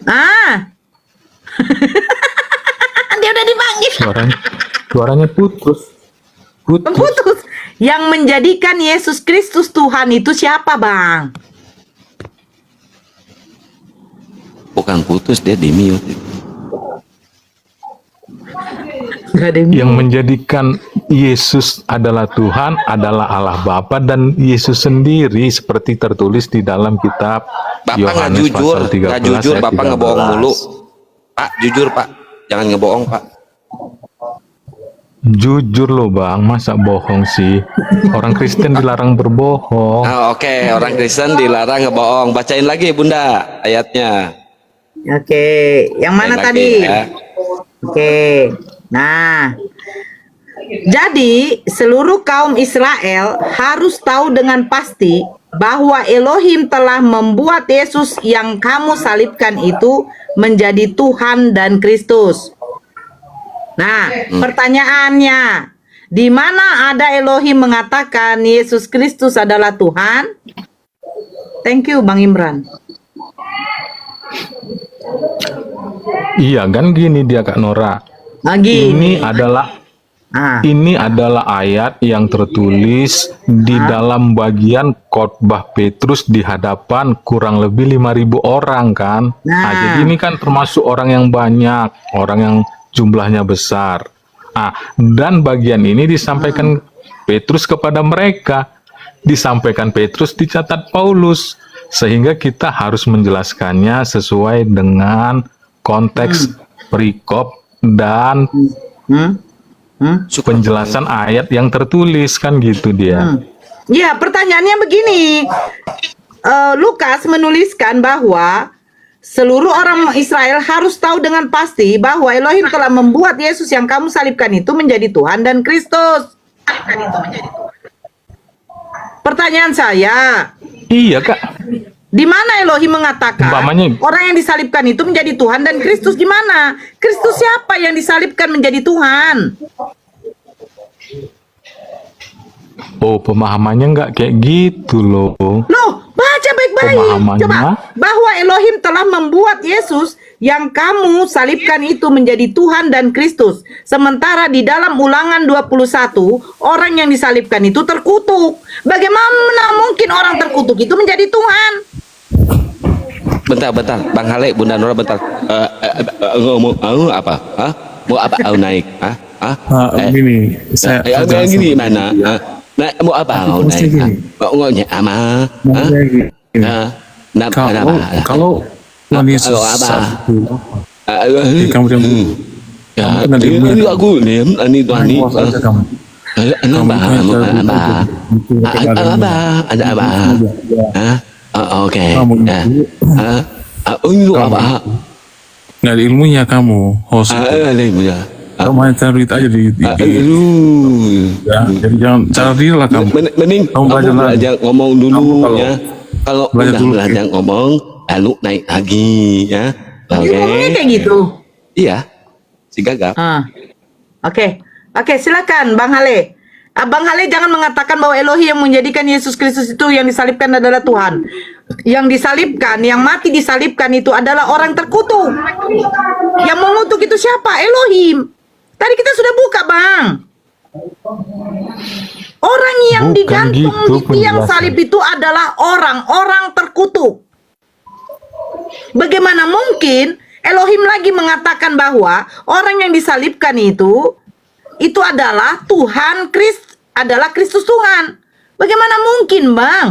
Ah. Dia udah dipanggil. Suaranya putus. Putus. Yang menjadikan Yesus Kristus Tuhan itu siapa, Bang? Bukan putus, dia di mute. Yang menjadikan Yesus adalah Tuhan adalah Allah Bapa dan Yesus sendiri seperti tertulis di dalam kitab Bapak nggak Yohanes jujur, pasal 13 nggak jujur, ayat Bapak 13. ngebohong mulu. Pak, jujur Pak, jangan ngebohong Pak. Jujur loh Bang, masa bohong sih? Orang Kristen dilarang berbohong. Oke, orang Kristen dilarang ngebohong. Bacain lagi Bunda ayatnya. Oke, yang mana Bacain tadi? lagi, ya. Oke, nah, jadi seluruh kaum Israel harus tahu dengan pasti bahwa Elohim telah membuat Yesus yang kamu salibkan itu menjadi Tuhan dan Kristus. Nah, pertanyaannya, di mana ada Elohim mengatakan Yesus Kristus adalah Tuhan? Thank you, Bang Imran. Iya kan gini dia Kak Nora. Lagi. Ini adalah ayat yang tertulis di dalam bagian khotbah Petrus di hadapan kurang lebih 5.000 orang kan. Nah, jadi ini kan termasuk orang yang banyak, orang yang jumlahnya besar. Dan bagian ini disampaikan Petrus kepada mereka. Disampaikan Petrus dicatat Paulus. Sehingga kita harus menjelaskannya sesuai dengan konteks perikop dan penjelasan ayat yang tertulis kan gitu dia. Ya, pertanyaannya begini. Lukas menuliskan bahwa seluruh orang Israel harus tahu dengan pasti bahwa Elohim telah membuat Yesus yang kamu salibkan itu menjadi Tuhan dan Kristus. Pertanyaan saya, Iya Kak. di mana Elohim mengatakan orang yang disalibkan itu menjadi Tuhan dan Kristus di mana? Kristus siapa yang disalibkan menjadi Tuhan? Oh, pemahamannya nggak kayak gitu loh. Loh, baca baik-baik. Pemahamannya? Coba, bahwa Elohim telah membuat Yesus yang kamu salibkan itu menjadi Tuhan dan Kristus. Sementara di dalam Ulangan 21, orang yang disalibkan itu terkutuk. Bagaimana mungkin orang terkutuk itu menjadi Tuhan? Bentar, Bang Hale, Bunda Nora, bentar. Ngomong apa? Mau apa? Naik? Gini, saya gini mana? Mau apa? Mau naik? Mau ama? Kalau Tuhan Yesus kamu ini aku ini Tuhan ini. Ada apa? Oke. Apa? nggak ada ilmunya kamu host. Ada ilmunya. Kamu main cari aja di ya, jadi jangan cari lah kamu. Mending kamu belajar ngomong dulu ya. Kalau belajar dulu, belajar ngomong, lalu naik lagi ya. Ngomongnya kayak gitu. Iya, si Gagap. Oke, silakan Bang Hale. Bang Hale jangan mengatakan bahwa Elohim yang menjadikan Yesus Kristus itu yang disalibkan adalah Tuhan. Yang disalibkan, yang mati disalibkan itu adalah orang terkutuk. Yang mengutuk itu siapa? Elohim. Tadi kita sudah buka, Bang. Orang yang Bukan digantung gitu di tiang penjelasan. salib itu adalah orang-orang terkutuk. Bagaimana mungkin Elohim lagi mengatakan bahwa orang yang disalibkan itu adalah Tuhan adalah Kristus Tuhan. Bagaimana mungkin, Bang?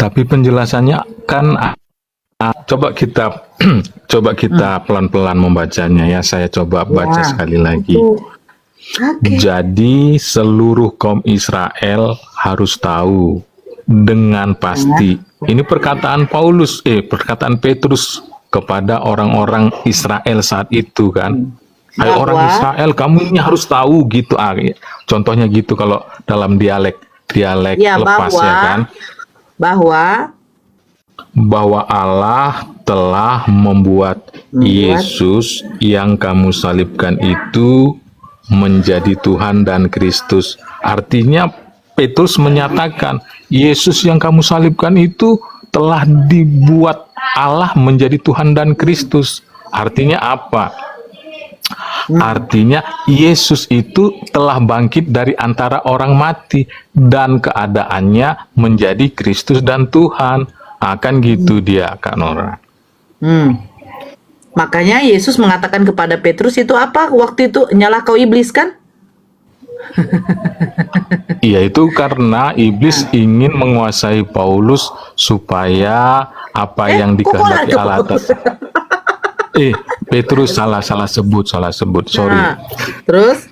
Tapi penjelasannya kan coba kita pelan-pelan membacanya ya. Saya coba baca sekali lagi. Jadi seluruh kaum Israel harus tahu dengan pasti. Ini perkataan perkataan Petrus kepada orang-orang Israel saat itu kan. Hai orang Israel, kamu ini harus tahu gitu. Contohnya gitu kalau dalam dialek lepas ya kan. Bahwa Allah telah membuat Yesus yang kamu salibkan itu menjadi Tuhan dan Kristus. Artinya Petrus menyatakan Yesus yang kamu salibkan itu telah dibuat Allah menjadi Tuhan dan Kristus. Artinya apa? Artinya Yesus itu telah bangkit dari antara orang mati dan keadaannya menjadi Kristus dan Tuhan. Akan gitu dia, Kak Nora. Makanya Yesus mengatakan kepada Petrus itu apa waktu itu? Nyalah kau iblis kan? Iya, itu karena iblis ingin menguasai Paulus supaya apa yang dikehendaki Allah Petrus salah sebut, sorry. Terus?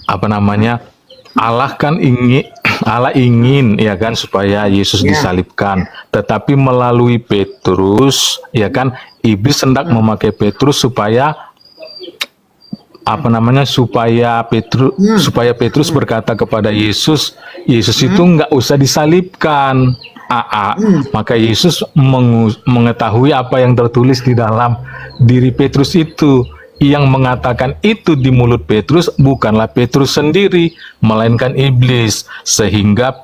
Apa namanya? Allah ingin ya kan supaya Yesus disalibkan, tetapi melalui Petrus ya kan iblis hendak memakai Petrus supaya supaya Petrus berkata kepada Yesus itu nggak usah disalibkan. Maka Yesus mengetahui apa yang tertulis di dalam diri Petrus itu. Yang mengatakan itu di mulut Petrus bukanlah Petrus sendiri, melainkan iblis. Sehingga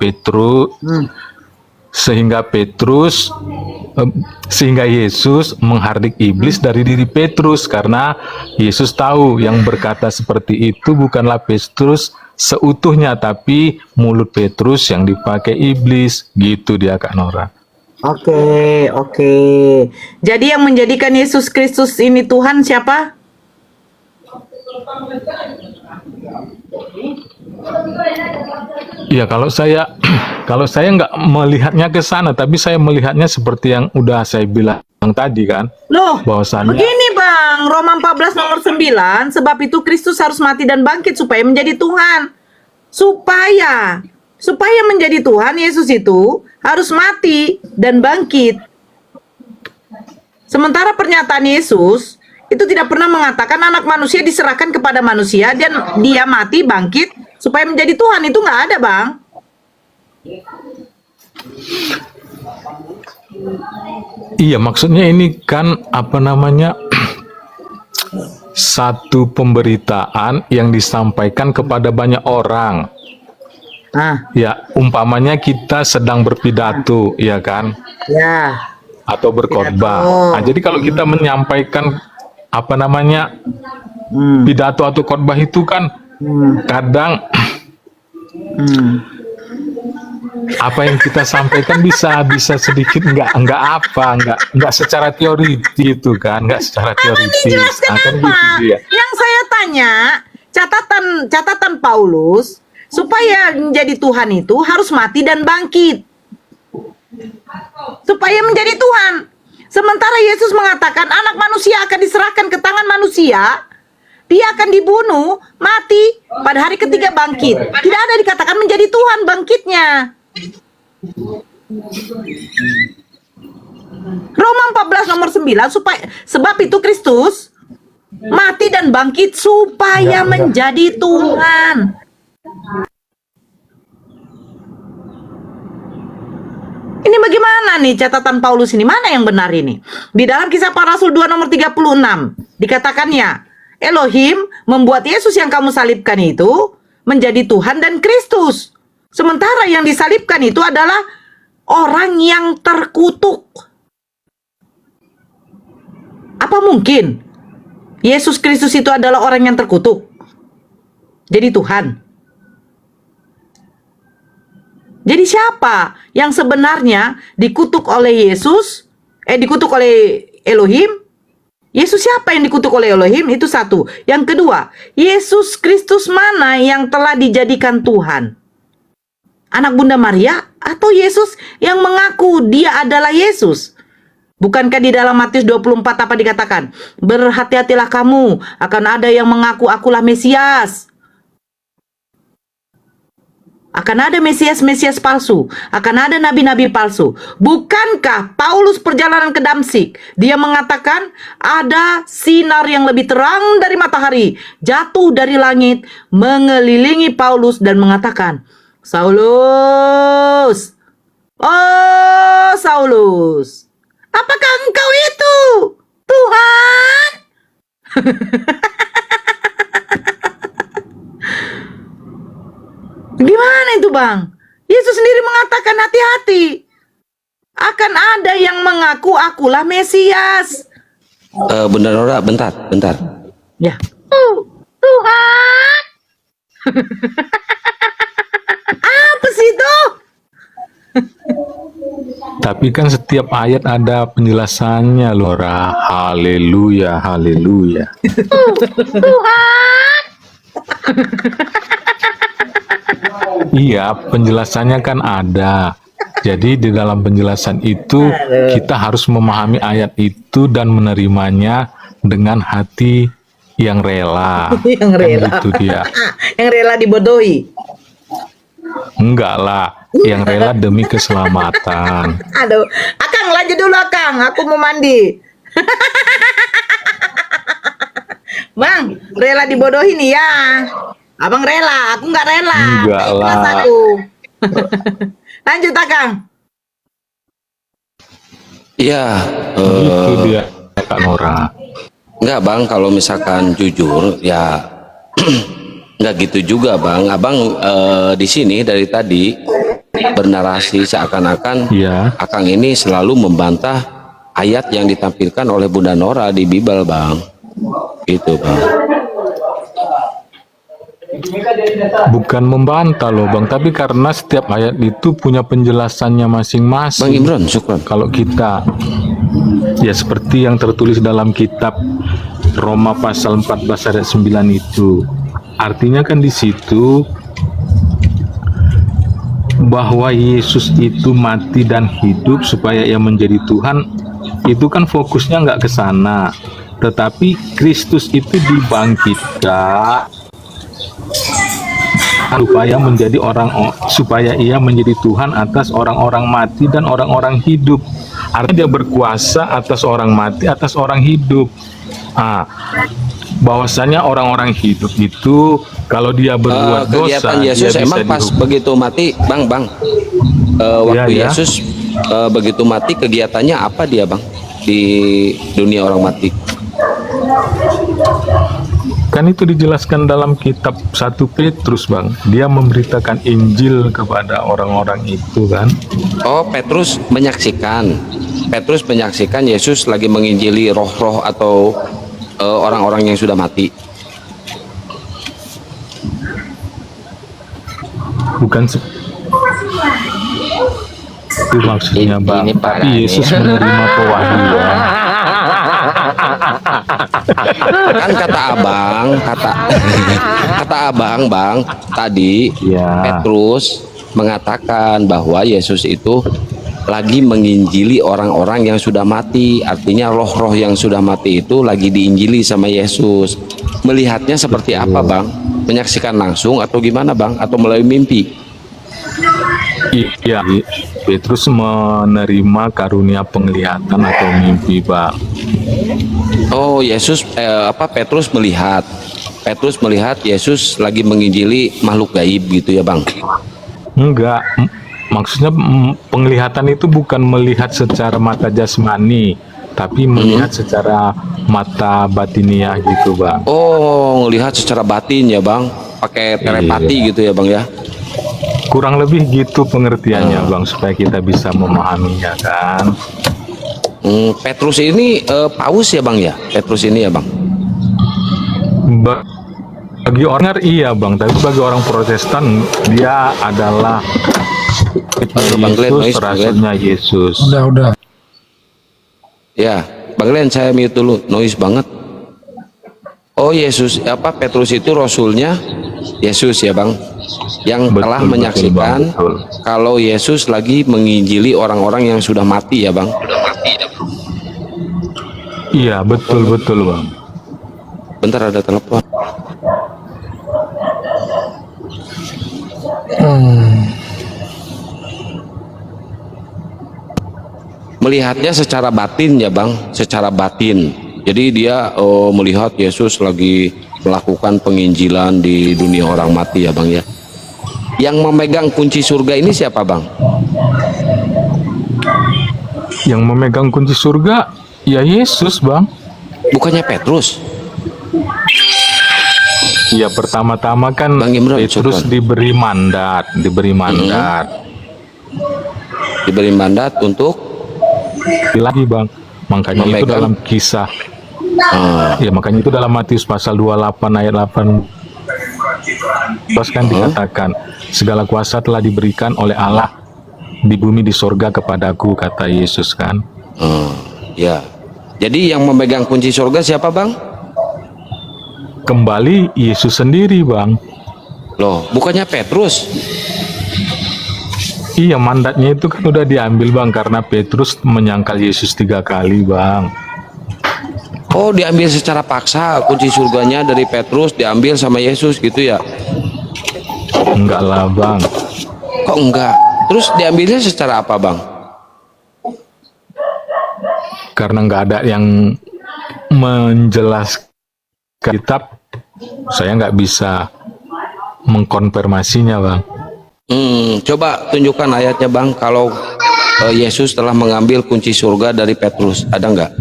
Yesus menghardik iblis dari diri Petrus, karena Yesus tahu yang berkata seperti itu bukanlah Petrus seutuhnya, tapi mulut Petrus yang dipakai iblis. Gitu dia, Kak Nora. Oke. Jadi yang menjadikan Yesus Kristus ini Tuhan siapa? Ya, kalau saya nggak melihatnya ke sana, tapi saya melihatnya seperti yang udah saya bilang tadi kan. Loh, bahwasannya begini Bang, Roma 14 nomor 9, sebab itu Kristus harus mati dan bangkit supaya menjadi Tuhan. Supaya menjadi Tuhan, Yesus itu harus mati dan bangkit. Sementara pernyataan Yesus itu tidak pernah mengatakan anak manusia diserahkan kepada manusia dan dia mati bangkit supaya menjadi Tuhan. Itu nggak ada, Bang. Iya, maksudnya ini kan satu pemberitaan yang disampaikan kepada banyak orang. Ya, umpamanya kita sedang berpidato, ya kan? Ya. Atau berkhotbah. Nah, jadi kalau kita menyampaikan pidato atau khotbah itu kan kadang apa yang kita sampaikan bisa sedikit nggak secara teoritis itu kan, nggak secara teoritis. Kan gitu dia. Yang saya tanya, catatan Paulus supaya menjadi Tuhan itu harus mati dan bangkit. Supaya menjadi Tuhan. Sementara Yesus mengatakan anak manusia akan diserahkan ke tangan manusia, dia akan dibunuh, mati, pada hari ketiga bangkit. Tidak ada dikatakan menjadi Tuhan bangkitnya. Roma 14 nomor 9, sebab itu Kristus mati dan bangkit supaya menjadi Tuhan. Ini bagaimana nih catatan Paulus ini? Mana yang benar ini? Di dalam Kisah Para Rasul 2 nomor 36 dikatakannya, Elohim membuat Yesus yang kamu salibkan itu menjadi Tuhan dan Kristus. Sementara yang disalibkan itu adalah orang yang terkutuk. Apa mungkin Yesus Kristus itu adalah orang yang terkutuk jadi Tuhan? Jadi siapa yang sebenarnya dikutuk oleh Yesus? Dikutuk oleh Elohim? Yesus siapa yang dikutuk oleh Elohim? Itu satu. Yang kedua, Yesus Kristus mana yang telah dijadikan Tuhan? Anak Bunda Maria atau Yesus yang mengaku dia adalah Yesus? Bukankah di dalam Matius 24 apa dikatakan? Berhati-hatilah kamu, akan ada yang mengaku akulah Mesias. Akan ada Mesias-Mesias palsu, akan ada nabi-nabi palsu. Bukankah Paulus perjalanan ke Damsik, dia mengatakan ada sinar yang lebih terang dari matahari jatuh dari langit mengelilingi Paulus dan mengatakan, Saulus, oh Saulus, apakah engkau itu Tuhan? Gimana itu Bang? Yesus sendiri mengatakan hati-hati. Akan ada yang mengaku akulah Mesias. Bunda Nora, bentar. Ya. Tuhan. Apa sih itu? Tapi kan setiap ayat ada penjelasannya, Lora. Haleluya, haleluya. Tuhan. Iya, penjelasannya kan ada. Jadi di dalam penjelasan itu kita harus memahami ayat itu dan menerimanya dengan hati yang rela. Yang rela. Kan itu dia. Yang rela dibodohi. Enggak lah, yang rela demi keselamatan. Aduh, Akang lanjut dulu Akang, aku mau mandi. Bang, rela dibodohi nih ya. Abang rela, aku nggak rela. Enggak lah. Aku. Lanjut Akang. Iya, Itu dia, Kak Nora. enggak Bang, kalau misalkan jujur ya enggak gitu juga Bang. Abang di sini dari tadi bernarasi seakan-akan Iya. Akang ini selalu membantah ayat yang ditampilkan oleh Bunda Nora di Bible Bang. Gitu Bang. Bukan membantah loh Bang, tapi karena setiap ayat itu punya penjelasannya Bang masing-masing. Imron, syukran. Kalau kita, ya seperti yang tertulis dalam kitab Roma pasal 14 ayat 9 itu, artinya kan di situ bahwa Yesus itu mati dan hidup supaya ia menjadi Tuhan. Itu kan fokusnya nggak ke sana, tetapi Kristus itu dibangkitkan supaya ia menjadi Tuhan atas orang-orang mati dan orang-orang hidup. Artinya dia berkuasa atas orang mati, atas orang hidup. Bahwasanya orang-orang hidup itu kalau dia berbuat dosa, kegiatan Yesus dia emang bisa pas dihukum. begitu mati Bang waktu Ya. Yesus begitu mati kegiatannya apa dia Bang di dunia orang mati? Kan itu dijelaskan dalam kitab 1 Petrus Bang. Dia memberitakan Injil kepada orang-orang itu kan. Oh, Petrus menyaksikan Yesus lagi menginjili roh-roh atau orang-orang yang sudah mati. Bukan itu maksudnya Bang. Ini parah Tapi nih. Yesus menerima pewahyuan. Kan kata abang Bang tadi Ya. Petrus mengatakan bahwa Yesus itu lagi menginjili orang-orang yang sudah mati. Artinya roh-roh yang sudah mati itu lagi diinjili sama Yesus. Melihatnya seperti apa Bang? Menyaksikan langsung atau gimana Bang? Atau melalui mimpi? Iya, Petrus menerima karunia penglihatan atau mimpi Bang. Oh, Petrus melihat Yesus lagi menginjili makhluk gaib gitu ya Bang. Enggak, maksudnya penglihatan itu bukan melihat secara mata jasmani, tapi melihat secara mata batiniah gitu Bang. Oh, ngelihat secara batin ya Bang, pakai telepati gitu ya Bang ya. Kurang lebih gitu pengertiannya Bang, supaya kita bisa memahaminya kan. Petrus ini paus ya Bang ya? Petrus ini ya Bang? Bagi orang iya Bang, tapi bagi orang Protestan dia adalah Bang Glenn, Yesus, Bang Glenn. rasulnya Yesus. Udah. Ya, Bang Glenn, saya mute dulu, noise banget. Oh, Yesus, Petrus itu rasulnya Yesus ya Bang, yang telah menyaksikan Bang, betul. kalau Yesus lagi menginjili orang-orang yang sudah mati ya Bang. Iya, betul Bang. Bentar, ada telepon. Melihatnya secara batin ya Bang, secara batin. Jadi dia melihat Yesus lagi melakukan penginjilan di dunia orang mati ya Bang ya. Yang memegang kunci surga ini siapa Bang? Yang memegang kunci surga ya Yesus, Bang. Bukannya Petrus? Ya, pertama-tama kan Bang Imran, Petrus syukran. diberi mandat. Diberi mandat untuk Lagi, Bang. Makanya itu memegang. dalam kisah. Ya, makanya itu dalam Matius pasal 28 ayat 8. Terus kan dikatakan, segala kuasa telah diberikan oleh Allah di bumi di sorga kepadaku, kata Yesus kan. Ya. Jadi yang memegang kunci surga siapa Bang? Kembali Yesus sendiri, Bang. Loh, bukannya Petrus? Iya, mandatnya itu kan udah diambil, Bang, karena Petrus menyangkal Yesus 3 kali, Bang. Oh, diambil secara paksa kunci surganya dari Petrus, diambil sama Yesus gitu ya? Enggak lah, Bang. Kok enggak? Terus diambilnya secara apa Bang? Karena nggak ada yang menjelaskan kitab, saya nggak bisa mengkonfirmasinya, Bang. Coba tunjukkan ayatnya Bang, kalau Yesus telah mengambil kunci surga dari Petrus, ada nggak?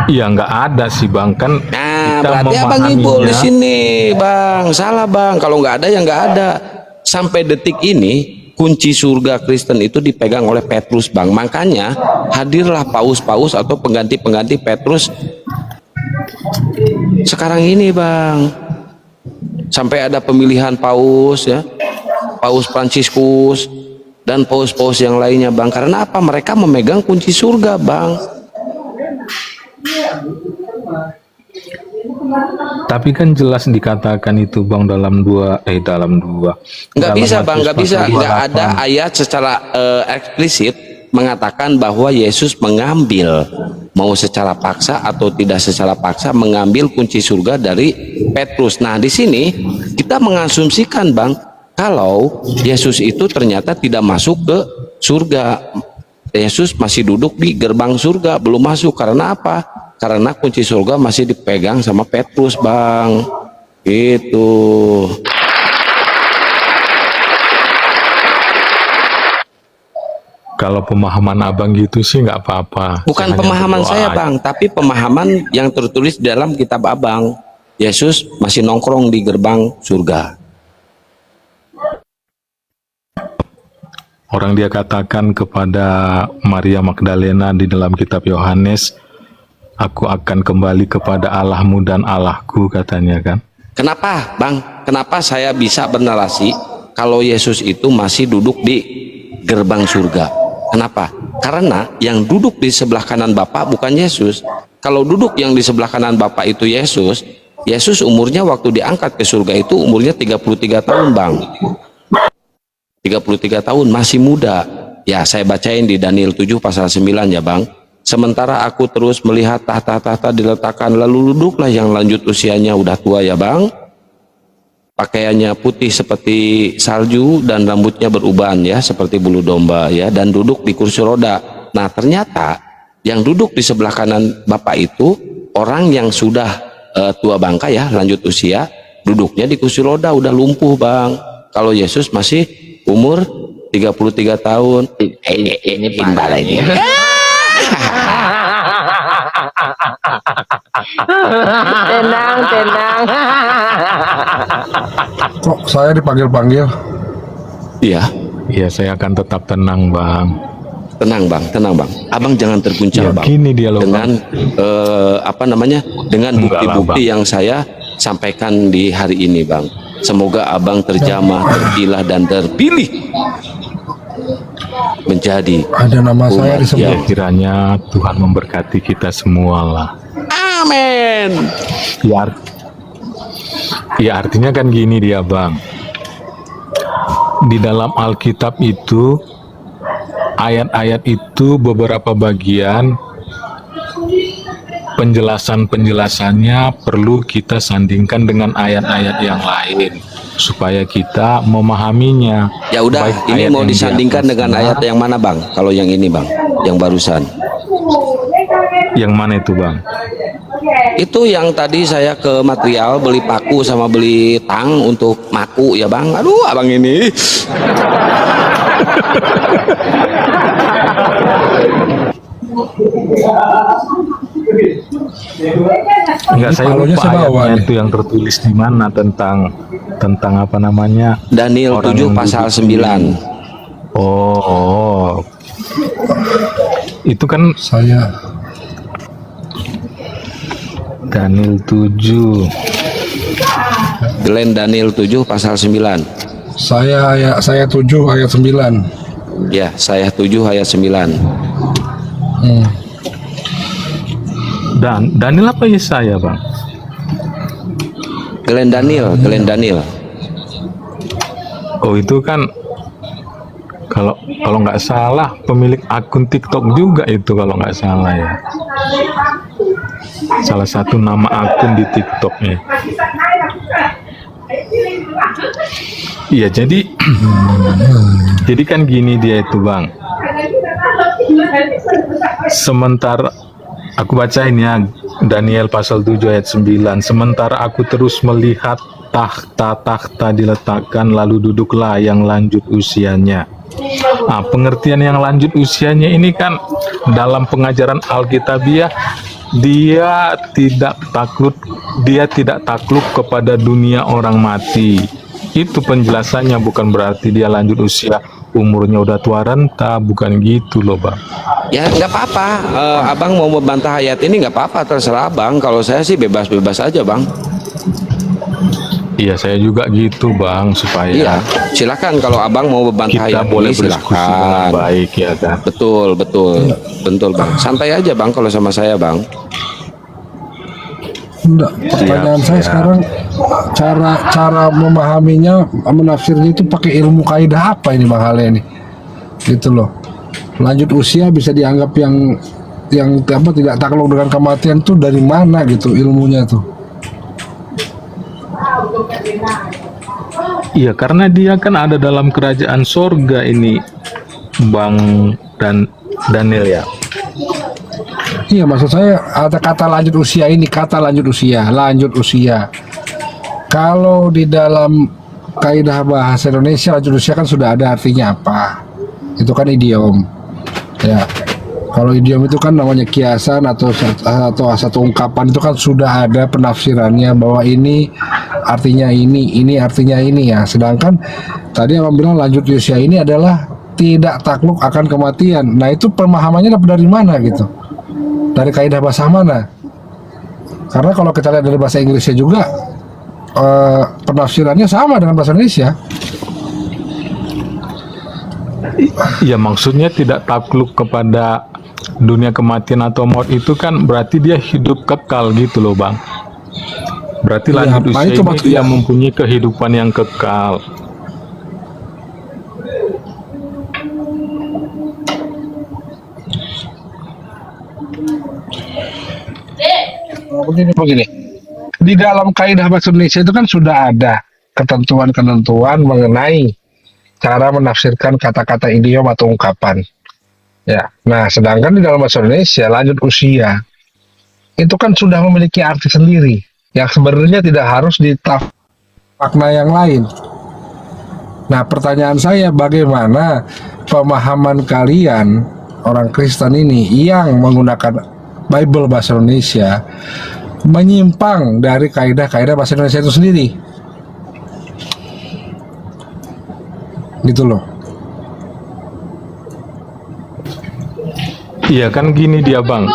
Iya, nggak ada sih, Bang, kan. Nah, kita berarti Abang Ibu di memahaminya. sini Bang, salah Bang. Kalau nggak ada ya nggak ada. Sampai detik ini kunci surga Kristen itu dipegang oleh Petrus Bang. Makanya hadirlah paus-paus atau pengganti-pengganti Petrus sekarang ini Bang. Sampai ada pemilihan paus ya, Paus Fransiskus dan paus-paus yang lainnya Bang. Karena apa? Mereka memegang kunci surga Bang. Tapi kan jelas dikatakan itu, Bang, dalam dua. Nggak bisa Bang, nggak bisa. Nggak ada ayat secara eksplisit mengatakan bahwa Yesus mengambil, mau secara paksa atau tidak secara paksa, mengambil kunci surga dari Petrus. Nah, di sini kita mengasumsikan Bang, kalau Yesus itu ternyata tidak masuk ke surga. Yesus masih duduk di gerbang surga, belum masuk. Karena apa? Karena kunci surga masih dipegang sama Petrus Bang. Gitu. Kalau pemahaman Abang gitu sih nggak apa-apa. Bukan Saya hanya pemahaman berdoa saya aja. Bang, tapi pemahaman yang tertulis dalam kitab Abang. Yesus masih nongkrong di gerbang surga. Orang dia katakan kepada Maria Magdalena di dalam kitab Yohanes, aku akan kembali kepada Allahmu dan Allahku, katanya kan. Kenapa Bang? Kenapa saya bisa bernarasi kalau Yesus itu masih duduk di gerbang surga? Kenapa? Karena yang duduk di sebelah kanan Bapa bukan Yesus. Kalau duduk yang di sebelah kanan Bapa itu Yesus, Yesus umurnya waktu diangkat ke surga itu umurnya 33 tahun Bang. 33 tahun, masih muda. Ya, saya bacain di Daniel 7 pasal 9 ya Bang. Sementara aku terus melihat tahta-tahta diletakkan, lalu duduklah yang lanjut usianya udah tua ya Bang. Pakaiannya putih seperti salju dan rambutnya beruban ya, seperti bulu domba ya, dan duduk di kursi roda. Nah, ternyata yang duduk di sebelah kanan Bapak itu orang yang sudah tua bangka ya, lanjut usia, duduknya di kursi roda, udah lumpuh Bang. Kalau Yesus masih umur 33 tahun. Ini parah ini. Tenang. Kok saya dipanggil-panggil? Iya, Iya, saya akan tetap tenang, Bang. tenang Bang. Abang jangan terguncang Ya, Bang. gini dia loh, Dengan dengan Enggak lah, bukti-bukti Bang. yang saya sampaikan di hari ini Bang. Semoga abang terjamah, terpilah dan terpilih menjadi Ada nama saya umat disebut. yang Kiranya Tuhan memberkati kita semua lah. amin. Ya artinya kan gini dia bang. Di dalam Alkitab itu ayat-ayat itu beberapa bagian penjelasannya perlu kita sandingkan dengan ayat-ayat yang lain supaya kita memahaminya. Ya udah, Baik ini ayat mau yang di disandingkan dengan atasnya, ayat yang mana bang? Kalau yang ini bang, yang barusan. yang mana itu bang? Itu yang tadi saya ke material beli paku sama beli tang untuk maku ya bang. Aduh abang ini. Enggak, saya Palunya lupa saya bawa ayatnya nih. itu yang tertulis di mana tentang apa namanya? Daniel Orang 7 yang pasal duduk di- 9. Oh. Itu kan Saya Daniel 7. Glenn Daniel 7 pasal 9. saya 7 ayat 9. Ya, saya 7 ayat 9. Dan Daniel apa Yesaya, Bang? Glenn Daniel. Oh, itu kan kalau nggak salah pemilik akun TikTok juga itu kalau nggak salah ya. Salah satu nama akun di TikToknya. Iya, jadi kan gini dia itu, Bang. Sementara aku bacain ya Daniel pasal 7 ayat 9. Sementara aku terus melihat tahta-tahta diletakkan, lalu duduklah yang lanjut usianya. Nah, pengertian yang lanjut usianya ini kan dalam pengajaran Alkitabiah dia tidak takluk kepada dunia orang mati. Itu penjelasannya, bukan berarti dia lanjut usia umurnya udah tua renta, bukan gitu loh, Bang. Ya nggak apa-apa, abang mau membantah ayat ini nggak apa-apa, terserah abang. Kalau saya sih bebas-bebas aja bang. Iya, saya juga gitu, Bang, supaya Iya, silakan kalau abang mau membantah kita ayat boleh ini berdiskusi dengan silakan. baik ya kan. Betul bang. Santai aja bang kalau sama saya bang. Enggak, pertanyaan saya sekarang cara memahaminya, menafsirnya itu pakai ilmu kaidah apa ini Bang Hale ini? Gitu loh. Lanjut usia bisa dianggap yang apa tidak takluk dengan kematian tuh dari mana gitu ilmunya tuh? Iya, karena dia kan ada dalam kerajaan sorga ini, Bang Daniel ya. Iya, maksud saya ada kata lanjut usia ini, kata lanjut usia. Kalau di dalam kaidah bahasa Indonesia lanjut usia kan sudah ada artinya apa? Itu kan idiom. Ya. Kalau idiom itu kan namanya kiasan atau satu ungkapan, itu kan sudah ada penafsirannya bahwa ini artinya ini artinya ini ya. Sedangkan tadi abang bilang lanjut usia ini adalah tidak takluk akan kematian. Nah, itu pemahamannya dapat dari mana gitu? Dari kaidah bahasa mana? Karena kalau kita lihat dari bahasa Inggrisnya juga penafsirannya sama dengan bahasa Indonesia. Iya, maksudnya tidak takluk kepada dunia kematian atau maut itu kan berarti dia hidup kekal gitu loh, Bang. Berarti Iya, lanjut apa usia itu ini maksudnya? dia mempunyai kehidupan yang kekal. Begini. Di dalam kaidah bahasa Indonesia itu kan sudah ada ketentuan-ketentuan mengenai cara menafsirkan kata-kata idiom atau ungkapan. Ya. Nah, sedangkan di dalam bahasa Indonesia lanjut usia itu kan sudah memiliki arti sendiri yang sebenarnya tidak harus makna yang lain. Nah, pertanyaan saya bagaimana pemahaman kalian orang Kristen ini yang menggunakan Bible bahasa Indonesia menyimpang dari kaidah-kaidah bahasa Indonesia itu sendiri, gitu loh. Iya kan gini dia, Bang.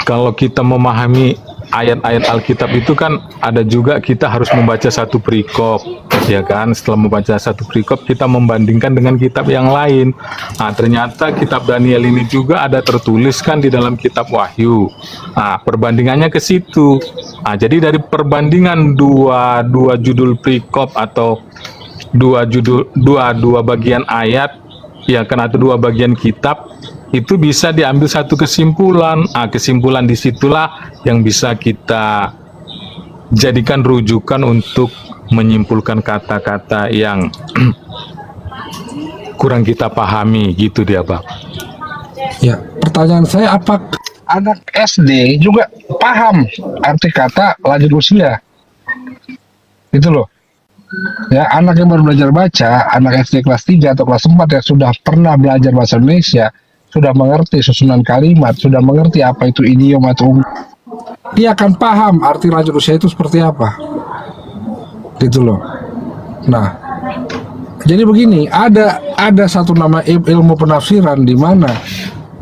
Kalau kita memahami ayat-ayat Alkitab itu kan ada juga kita harus membaca satu perikop, ya kan? Setelah membaca satu perikop, kita membandingkan dengan kitab yang lain. Nah, ternyata kitab Daniel ini juga ada tertulis kan di dalam kitab Wahyu. Nah, perbandingannya ke situ. Nah, jadi dari perbandingan dua judul perikop atau dua bagian ayat, ya kan, atau dua bagian kitab, itu bisa diambil satu kesimpulan. Kesimpulan disitulah yang bisa kita jadikan rujukan untuk menyimpulkan kata-kata yang kurang kita pahami, gitu dia, Bang. Ya, pertanyaan saya, apa anak SD juga paham arti kata lanjut usia? Itu loh. Ya, anak yang baru belajar baca, anak SD kelas 3 atau kelas 4 yang sudah pernah belajar bahasa Indonesia, sudah mengerti susunan kalimat, sudah mengerti apa itu idiom atau dia akan paham arti lanjut usia itu seperti apa. Gitu loh. Nah, jadi begini, ada satu nama ilmu penafsiran di mana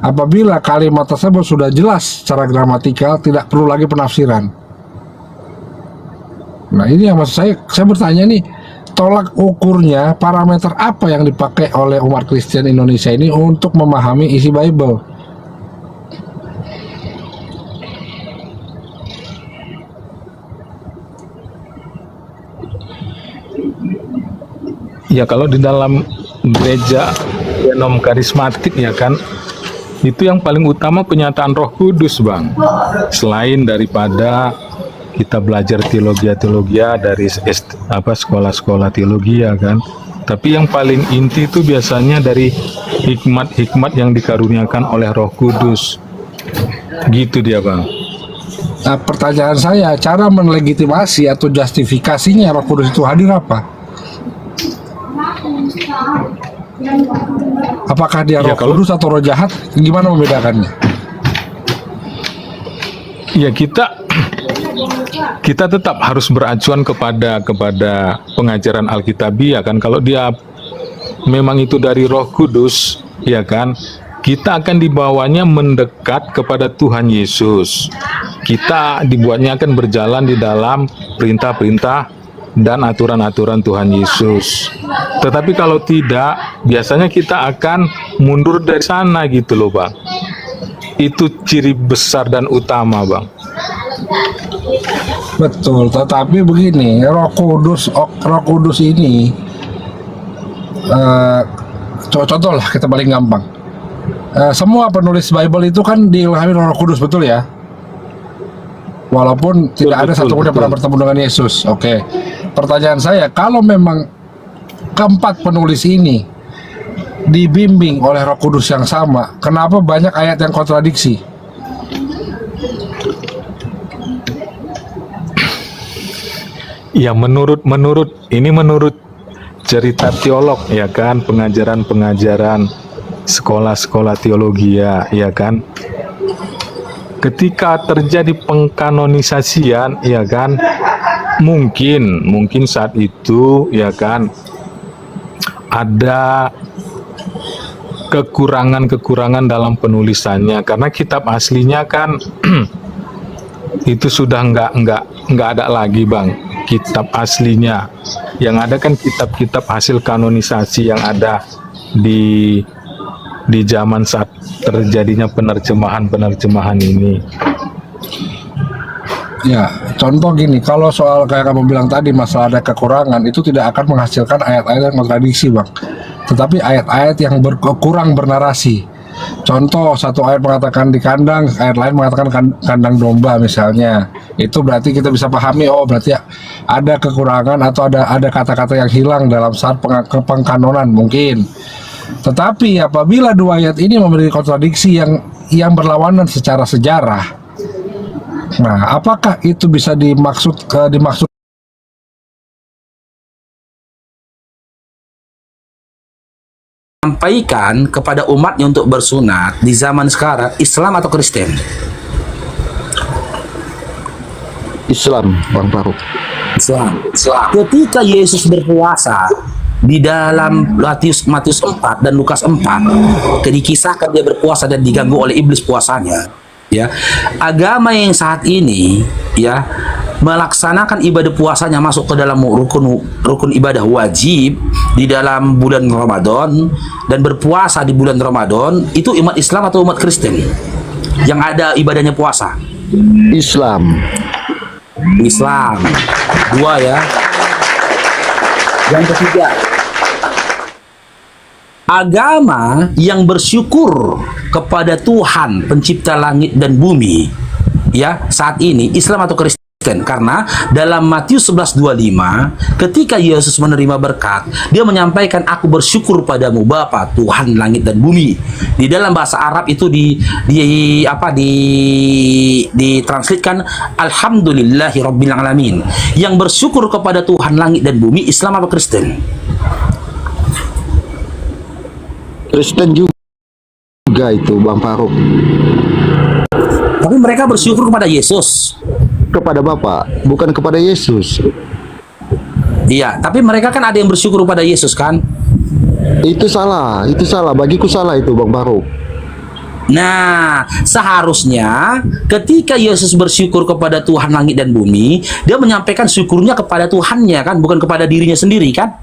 apabila kalimat tersebut sudah jelas secara gramatikal, tidak perlu lagi penafsiran. Nah, ini yang maksud saya bertanya nih, tolak ukurnya, parameter apa yang dipakai oleh umat Kristen Indonesia ini untuk memahami isi Bible? Ya, kalau di dalam gereja genom karismatik, ya kan, itu yang paling utama penyataan Roh Kudus, Bang. Selain daripada kita belajar teologi dari sekolah-sekolah teologi, ya kan, tapi yang paling inti itu biasanya dari hikmat-hikmat yang dikaruniakan oleh Roh Kudus, gitu dia, Bang. Nah, pertanyaan saya, cara menlegitimasi atau justifikasinya Roh Kudus itu hadir apa? Apakah dia Roh Kudus atau Roh jahat? Gimana membedakannya? Ya, kita tetap harus beracuan kepada pengajaran Alkitabiah, kan. Kalau dia memang itu dari Roh Kudus, ya kan, kita akan dibawanya mendekat kepada Tuhan Yesus. Kita dibuatnya akan berjalan di dalam perintah-perintah dan aturan-aturan Tuhan Yesus. Tetapi kalau tidak, biasanya kita akan mundur dari sana, gitu loh, Bang. Itu ciri besar dan utama, Bang. Betul, tetapi begini, Roh Kudus ini, contoh lah, kita paling gampang. Semua penulis Bible itu kan diilhami Roh Kudus, betul ya? Walaupun tidak ada satupun yang pernah bertemu dengan Yesus. Oke. Pertanyaan saya, kalau memang keempat penulis ini dibimbing oleh Roh Kudus yang sama, kenapa banyak ayat yang kontradiksi? Ya, menurut cerita teolog, ya kan, pengajaran sekolah-sekolah teologi, ya kan, ketika terjadi pengkanonisasian, ya kan, mungkin saat itu, ya kan, ada kekurangan dalam penulisannya, karena kitab aslinya kan itu sudah nggak ada lagi, Bang, kitab aslinya. Yang ada kan kitab-kitab hasil kanonisasi yang ada di zaman saat terjadinya penerjemahan ini. Ya, contoh gini, kalau soal kayak kamu bilang tadi, masalah ada kekurangan, itu tidak akan menghasilkan ayat-ayat yang kontradiksi, Bang. Tetapi ayat-ayat yang kurang bernarasi. Contoh, satu ayat mengatakan di kandang, ayat lain mengatakan kandang domba misalnya. Itu berarti kita bisa pahami, oh berarti ada kekurangan atau ada kata-kata yang hilang dalam saat pengkanonan mungkin. Tetapi apabila dua ayat ini memiliki kontradiksi yang berlawanan secara sejarah, nah, apakah itu bisa dimaksud sampaikan kepada umatnya untuk bersunat di zaman sekarang, Islam atau Kristen? Islam, Bang Faruk. Islam. Ketika Yesus berpuasa di dalam Matius 4 dan Lukas 4, dikisahkan dia berpuasa dan diganggu oleh iblis puasanya, ya, agama yang saat ini ya melaksanakan ibadah puasanya masuk ke dalam rukun ibadah wajib di dalam bulan Ramadan dan berpuasa di bulan Ramadan, itu umat Islam atau umat Kristen yang ada ibadahnya puasa? Islam. Islam. Dua ya. Yang ketiga, agama yang bersyukur kepada Tuhan pencipta langit dan bumi ya saat ini Islam atau Kristen? Karena dalam Matius 11:25 ketika Yesus menerima berkat, dia menyampaikan, aku bersyukur padamu Bapa Tuhan langit dan bumi. Di dalam bahasa Arab itu ditranslitkan alhamdulillahi rabbil alamin. Yang bersyukur kepada Tuhan langit dan bumi Islam apa Kristen? Kristen juga itu Bang Faruk. Tapi mereka bersyukur kepada Yesus, Kepada Bapak, bukan kepada Yesus. iya, tapi mereka kan ada yang bersyukur kepada Yesus kan? Itu salah, bagiku salah itu Bang Faruk. Nah, seharusnya ketika Yesus bersyukur kepada Tuhan langit dan bumi, dia menyampaikan syukurnya kepada Tuhannya kan, bukan kepada dirinya sendiri kan?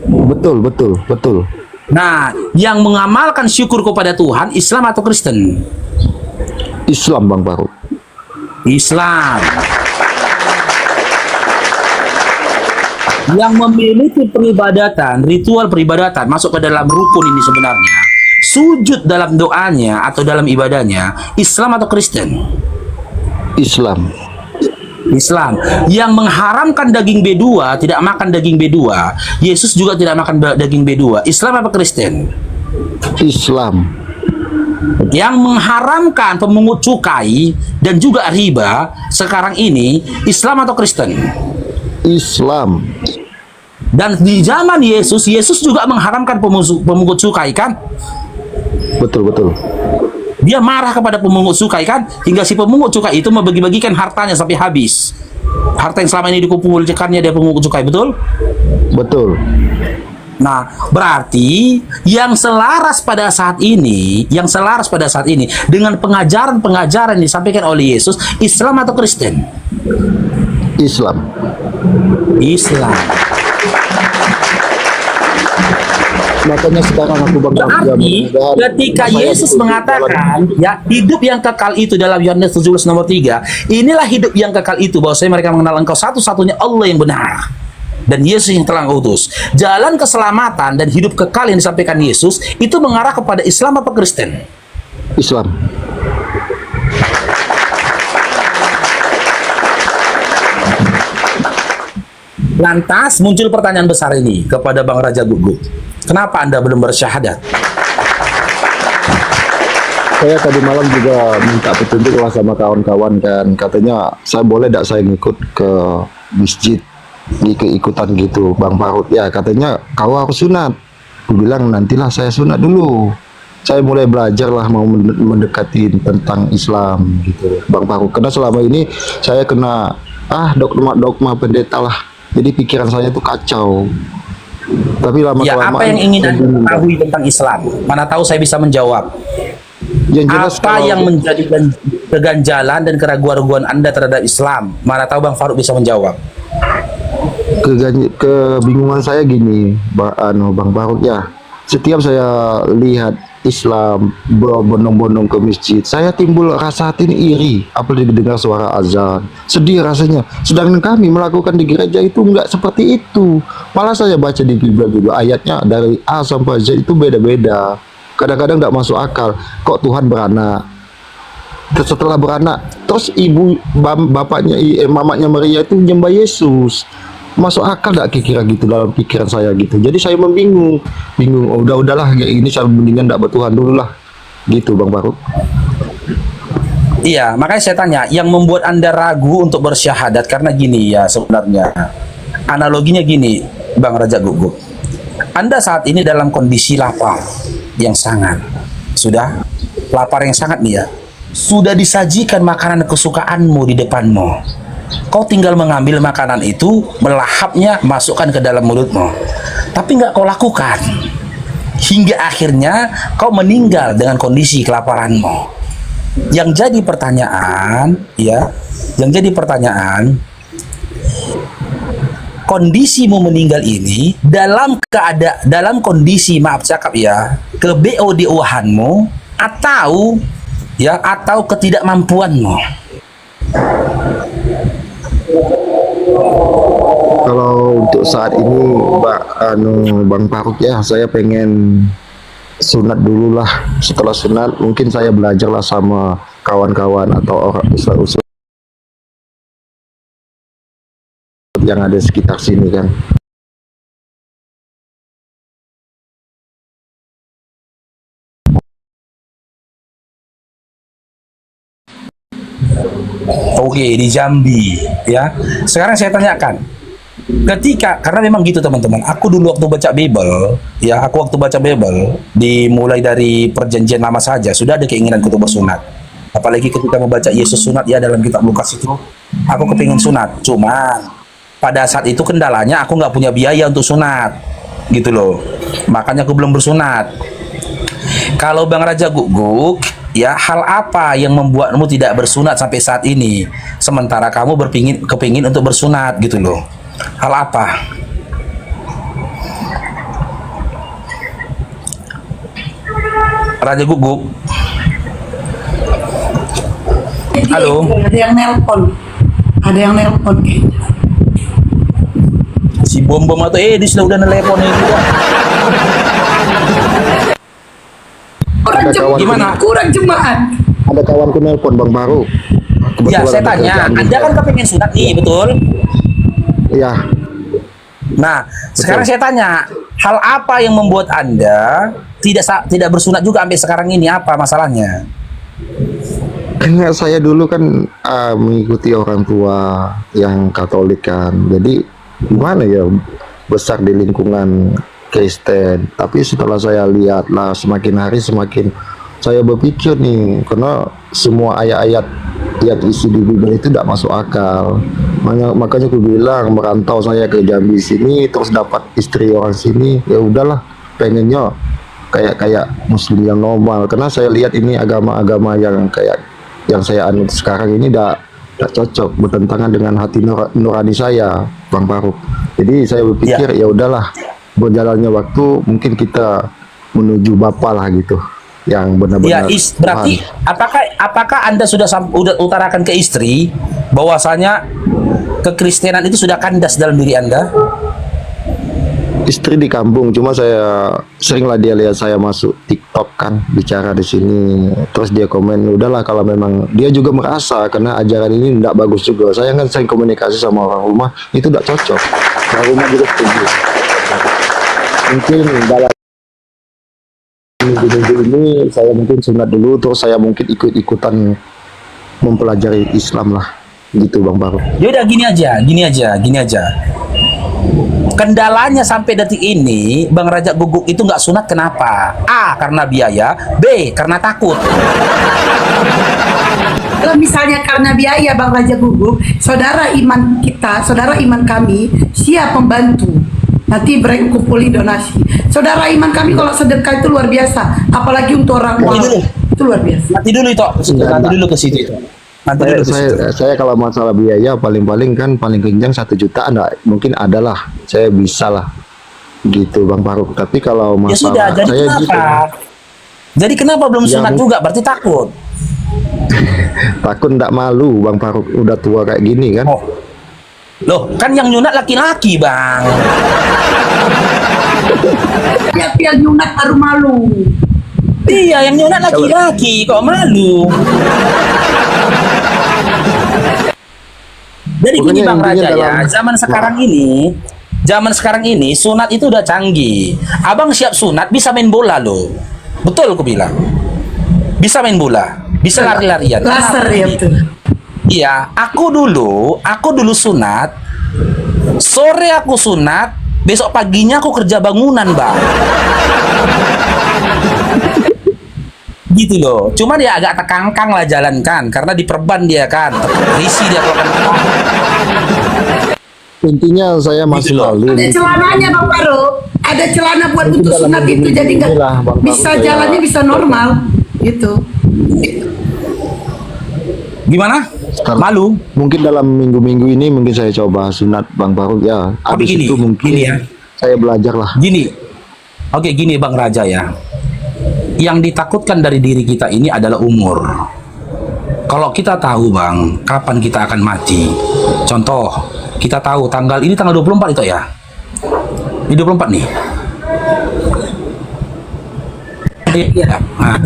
Betul. Nah, yang mengamalkan syukur kepada Tuhan Islam atau Kristen? Islam Bang Faruk. Islam. Yang memiliki peribadatan, ritual peribadatan masuk ke dalam rukun ini sebenarnya, sujud dalam doanya atau dalam ibadahnya Islam atau Kristen? Islam. Islam. Yang mengharamkan daging B2, tidak makan daging B2, Yesus juga tidak makan daging B2, Islam apa Kristen? Islam. Yang mengharamkan pemungut cukai dan juga riba sekarang ini Islam atau Kristen? Islam. Dan di zaman Yesus juga mengharamkan pemungut cukai kan? Betul. Dia marah kepada pemungut cukai kan, hingga si pemungut cukai itu membagi-bagikan hartanya sampai habis. Harta yang selama ini dikumpulkannya dia pemungut cukai, betul? Betul. Nah, berarti yang selaras pada saat ini dengan pengajaran-pengajaran yang disampaikan oleh Yesus, Islam atau Kristen? Islam. Makanya sekarang aku berarti ketika Yesus mengatakan ya hidup yang kekal itu dalam Yohanes 17:3, inilah hidup yang kekal itu, bahwasanya mereka mengenal Engkau satu-satunya Allah yang benar dan Yesus yang telah Engkau utus. Jalan keselamatan dan hidup kekal yang disampaikan Yesus itu mengarah kepada Islam apa Kristen? Islam. Lantas muncul pertanyaan besar ini kepada Bang Raja Gugup. Kenapa Anda belum bersyahadat? Saya tadi malam juga minta petunjuk lah sama kawan-kawan kan. Katanya saya boleh tidak saya ngikut ke masjid, ikutan gitu Bang Faruk. Ya katanya kau harus sunat. Aku bilang nantilah saya sunat dulu. Saya mulai belajar lah mau mendekati tentang Islam gitu Bang Faruk. Karena selama ini saya kena dogma pendeta lah. Jadi pikiran saya tuh kacau. Tapi lama-kelamaan apa yang ingin Anda ketahui tentang Islam? Mana tahu saya bisa menjawab. Yang jelas apa yang menjadi keganjalan dan keraguan-raguan Anda terhadap Islam? Mana tahu Bang Faruk bisa menjawab. Kebingungan saya gini, Bang Faruk ya. Setiap saya lihat Islam berbondong-bondong ke masjid, saya timbul rasa hati ini iri. Apalagi dengar suara azan, sedih rasanya. Sedangkan kami melakukan di gereja itu enggak seperti itu. Malah saya baca di Bible juga ayatnya dari A sampai Z itu beda-beda. Kadang-kadang enggak masuk akal. Kok Tuhan beranak? Setelah beranak, terus mamanya Maria itu menyembah Yesus. Masuk akal gak kira-kira gitu dalam pikiran saya gitu. Jadi saya bingung. Udahlah kayak ini, saya mendingan gak bertuhan dulu lah gitu Bang Faruk. Iya, makanya saya tanya, yang membuat Anda ragu untuk bersyahadat karena gini ya sebenarnya. Analoginya gini, Bang Raja Gugup. Anda saat ini dalam kondisi lapar yang sangat. Sudah lapar yang sangat nih ya. Sudah disajikan makanan kesukaanmu di depanmu. Kau tinggal mengambil makanan itu, melahapnya, masukkan ke dalam mulutmu. Tapi nggak kau lakukan. Hingga akhirnya kau meninggal dengan kondisi kelaparanmu. Yang jadi pertanyaan, ya, yang jadi pertanyaan, kondisimu meninggal ini dalam kondisi, maaf cakap ya, ke BOD-anmu atau ya, atau ketidakmampuanmu. Kalau untuk saat ini, Bang Faruk ya, saya pengen sunat dulu lah. Setelah sunat, mungkin saya belajarlah sama kawan-kawan atau orang ustaz-ustaz yang ada sekitar sini kan. Oke, di Jambi, ya. Sekarang saya tanyakan, karena memang gitu teman-teman, aku dulu waktu baca Bible, ya, aku waktu baca Bible, dimulai dari perjanjian lama saja, sudah ada keinginan untuk bersunat. Apalagi ketika membaca Yesus sunat, ya, dalam kitab Lukas itu, aku kepingin sunat. Cuma pada saat itu kendalanya aku nggak punya biaya untuk sunat, gitu loh. Makanya aku belum bersunat. Kalau Bang Raja Guguk, ya, hal apa yang membuatmu tidak bersunat sampai saat ini, sementara kamu kepingin untuk bersunat, gitu loh? Hal apa? Raja Guguk. Halo. Ada yang nelpon. Ada yang nelpon kayaknya. Si bom-bom atau dia sudah nelpon ini juga. Gimana? Kurang jemaat. Ada kawanku nelpon Bang Faruk. Ya, saya tanya, Anda kan kepingin sunat nih, betul? Iya. Nah, sekarang saya tanya, hal apa yang membuat Anda tidak bersunat juga sampai sekarang ini? Apa masalahnya? Enggak, saya dulu kan mengikuti orang tua yang Katolik kan. Jadi gimana ya, besar di lingkungan Kristen. Tapi setelah saya lihat lah, semakin hari semakin saya berpikir nih, karena semua ayat-ayat yang isi di Bible itu tidak masuk akal. Makanya aku bilang, merantau saya ke Jambi sini terus dapat istri orang sini, ya udahlah, pengennya kayak muslim yang normal. Karena saya lihat ini agama-agama yang kayak yang saya anut sekarang ini tidak cocok, bertentangan dengan hati nurani saya, Bang Faruk. Jadi saya berpikir ya udahlah, berjalannya waktu mungkin kita menuju Bapa lah gitu, yang benar-benar. Ya, berarti apakah Anda sudah utarakan ke istri bahwasanya kekristenan itu sudah kandas dalam diri Anda? Istri di kampung, cuma saya seringlah dia lihat saya masuk TikTok kan, bicara di sini, terus dia komen, udahlah kalau memang dia juga merasa karena ajaran ini tidak bagus juga. Saya kan sering komunikasi sama orang rumah, itu tidak cocok. Orang rumah juga setuju. Mungkin dalam minggu ini saya mungkin sunat dulu, terus saya mungkin ikut-ikutan mempelajari Islam lah, gitu Bang Faruk. Yaudah, gini aja. Kendalanya sampai detik ini Bang Raja Guguk itu nggak sunat, kenapa? A, karena biaya. B, karena takut. Kalau misalnya karena biaya, Bang Raja Guguk, saudara iman kita, saudara iman kami siap membantu. Nanti kumpulin donasi. Saudara iman kami kalau sedekah itu luar biasa, apalagi untuk orang tua. Itu luar biasa. Nanti dulu ke situ. Saya kalau masalah biaya paling-paling kan paling kencang 1 juta enggak, mungkin adalah saya bisa lah gitu Bang Faruk. Tapi kalau masalah ya sudah, jadi saya kenapa? Jadi kenapa belum sunat juga? Berarti takut. Takut enggak, malu Bang Faruk, udah tua kayak gini kan. Loh, kan yang nyunat laki-laki, Bang. Yang nyunat baru malu. Iya, yang nyunat laki-laki, kok malu? Jadi gini Bang Raja ya, zaman sekarang ini sunat itu udah canggih. Abang siap sunat bisa main bola loh. Betul aku bilang. Bisa main bola, bisa lari-larian. Laser ya betul. Iya, aku dulu sunat. Sore aku sunat, besok paginya aku kerja bangunan, Bang. Gitu loh. Cuma dia agak tekangkang lah jalan kan, karena diperban dia kan, terisi dia kalau kan. Intinya saya masih malu. Ada celananya Bang Faruk, ada celana buat untuk sunat itu, jadi nggak bisa jalannya bisa normal gitu. Gimana? Malu? Mungkin dalam minggu-minggu ini mungkin saya coba sunat Bang Faruk ya. Tapi Habis gini, itu mungkin gini ya. saya belajar lah. Gini, oke gini Bang Raja ya. Yang ditakutkan dari diri kita ini adalah umur. Kalau kita tahu Bang, kapan kita akan mati. Contoh, kita tahu ini tanggal 24 itu ya. Ini 24 nih. Iya. Nah,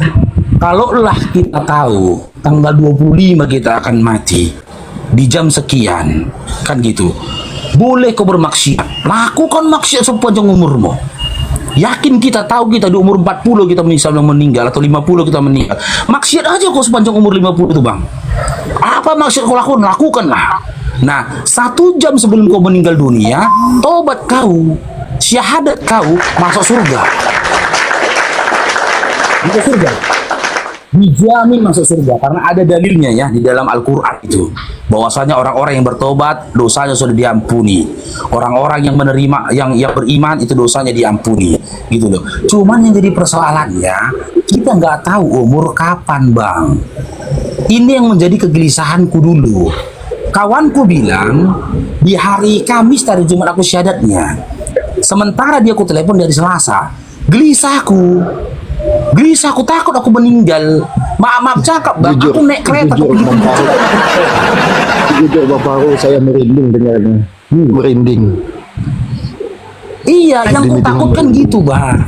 kalaulah kita tahu tanggal 25 kita akan mati di jam sekian, kan gitu. Boleh kau bermaksiat, lakukan maksiat sepanjang umurmu. Yakin kita tahu kita di umur 40 kita misalnya meninggal atau 50 kita meninggal. Maksiat aja kau sepanjang umur 50 itu Bang. Apa maksiat kau lakukan? Lakukanlah. Nah, 1 jam sebelum kau meninggal dunia, tobat kau, syahadat kau, masuk surga. Masuk surga. Dijamin masuk surga karena ada dalilnya ya di dalam Al-Qur'an itu. Bahwasanya orang-orang yang bertobat dosanya sudah diampuni. Orang-orang yang menerima yang beriman itu dosanya diampuni. Gitu loh. Cuman yang jadi persoalannya, kita nggak tahu umur kapan, Bang. Ini yang menjadi kegelisahanku dulu. Kawanku bilang di hari Kamis dari Jumat aku syahadatnya. Sementara dia aku telepon dari Selasa. Gelisahku, aku takut aku meninggal. Maaf cakap Bang, Jujur, aku naik kereta jujur, aku Bang Faruk. Jujur Bang Faruk, saya merinding dengarnya. Merinding. Iya, yang Demi ku takutkan Tuhan. gitu Bang.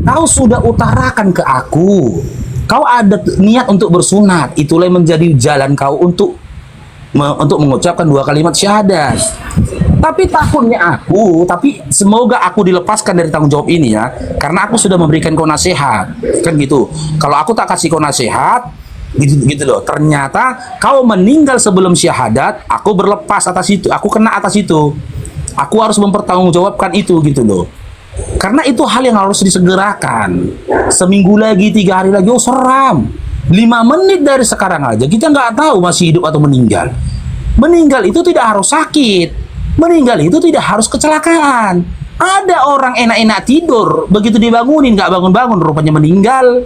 Kau sudah utarakan ke aku, kau ada niat untuk bersunat. Itulah yang menjadi jalan kau untuk mengucapkan 2 kalimat syahadat. Tapi takutnya tapi semoga aku dilepaskan dari tanggung jawab ini ya, karena aku sudah memberikan kau nasihat, kan gitu. Kalau aku tak kasih kau nasihat, gitu loh. Ternyata kau meninggal sebelum syahadat, aku berlepas atas itu, aku kena atas itu. Aku harus mempertanggungjawabkan itu, gitu loh. Karena itu hal yang harus disegerakan. Seminggu lagi, 3 hari lagi, oh seram. 5 menit dari sekarang aja kita nggak tahu masih hidup atau meninggal. Meninggal itu tidak harus sakit. Meninggal itu tidak harus kecelakaan. Ada orang enak-enak tidur, begitu dibangunin nggak bangun-bangun, rupanya meninggal.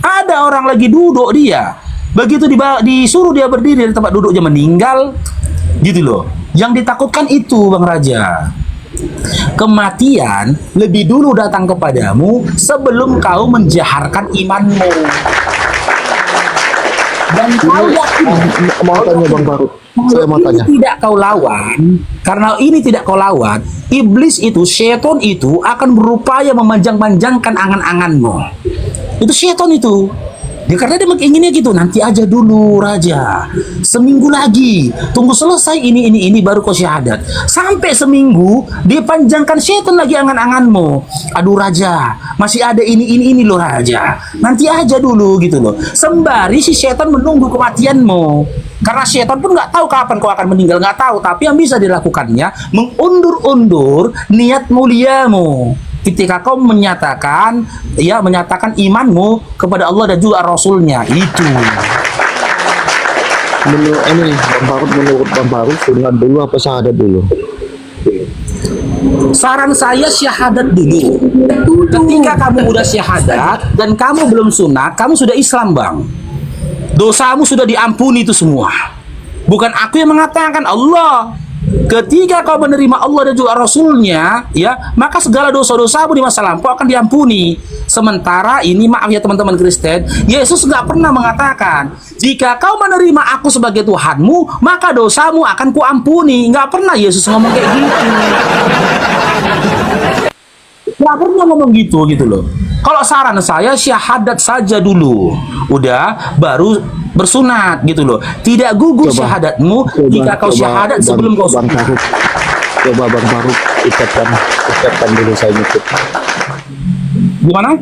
Ada orang lagi duduk dia, begitu disuruh dia berdiri dari tempat duduknya meninggal. Gitu loh. Yang ditakutkan itu Bang Raja. Kematian lebih dulu datang kepadamu sebelum kau menjaharkan imanmu. Dan kau yakin Mau tanya Bang Faruk, saya mau tanya. tidak kau lawan, karena ini tidak kau lawan, iblis itu, setan itu akan berupaya memanjang-panjangkan angan-anganmu. Itu setan itu. Ya, karena dia menginginnya gitu, nanti aja dulu Raja. Seminggu lagi, tunggu selesai ini baru kau syahadat. Sampai seminggu, dipanjangkan setan lagi angan-anganmu. Aduh Raja, masih ada ini loh Raja. Nanti aja dulu gitu loh. Sembari si setan menunggu kematianmu. Karena setan pun nggak tahu kapan kau akan meninggal, nggak tahu. Tapi yang bisa dilakukannya, mengundur-undur niat muliamu. Ketika kau menyatakan imanmu kepada Allah dan juga Rasulnya itu. Menurut Bang Faruk sunat dulu apa syahadat dulu? Saran saya syahadat dulu. Ketika kamu udah syahadat dan kamu belum sunat, kamu sudah Islam Bang. Dosamu sudah diampuni itu semua. Bukan aku yang mengatakan, Allah. Ketika kau menerima Allah dan juga Rasulnya, ya, maka segala dosa-dosamu di masa lampau akan diampuni. Sementara ini, maaf ya teman-teman Kristen, Yesus nggak pernah mengatakan, jika kau menerima aku sebagai Tuhanmu, maka dosamu akan kuampuni. Nggak pernah Yesus ngomong kayak gitu. Nggak pernah ngomong gitu loh. Kalau saran saya, syahadat saja dulu. Udah, baru bersunat gitu loh. Tidak gugur syahadatmu jika kau syahadat sebelum kau sunat. Coba Bang Faruk ucapkan dulu saya ngikut. Gimana?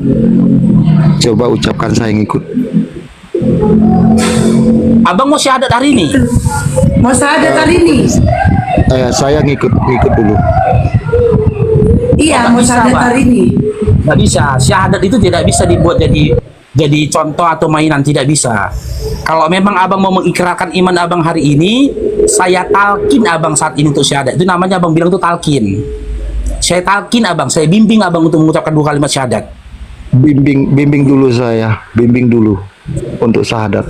Coba ucapkan saya ngikut. Abang mau syahadat hari ini? Mau syahadat hari ini? Saya ngikut dulu. Iya, mau syahadat hari ini. Nggak bisa. Syahadat itu tidak bisa dibuat jadi contoh atau mainan, tidak bisa. Kalau memang abang mau mengikrarkan iman abang hari ini, saya talkin abang saat ini untuk syahadat. Itu namanya abang bilang itu talkin. Saya talkin abang, saya bimbing abang untuk mengucapkan 2 kalimat syahadat. Bimbing dulu saya, bimbing dulu untuk syahadat.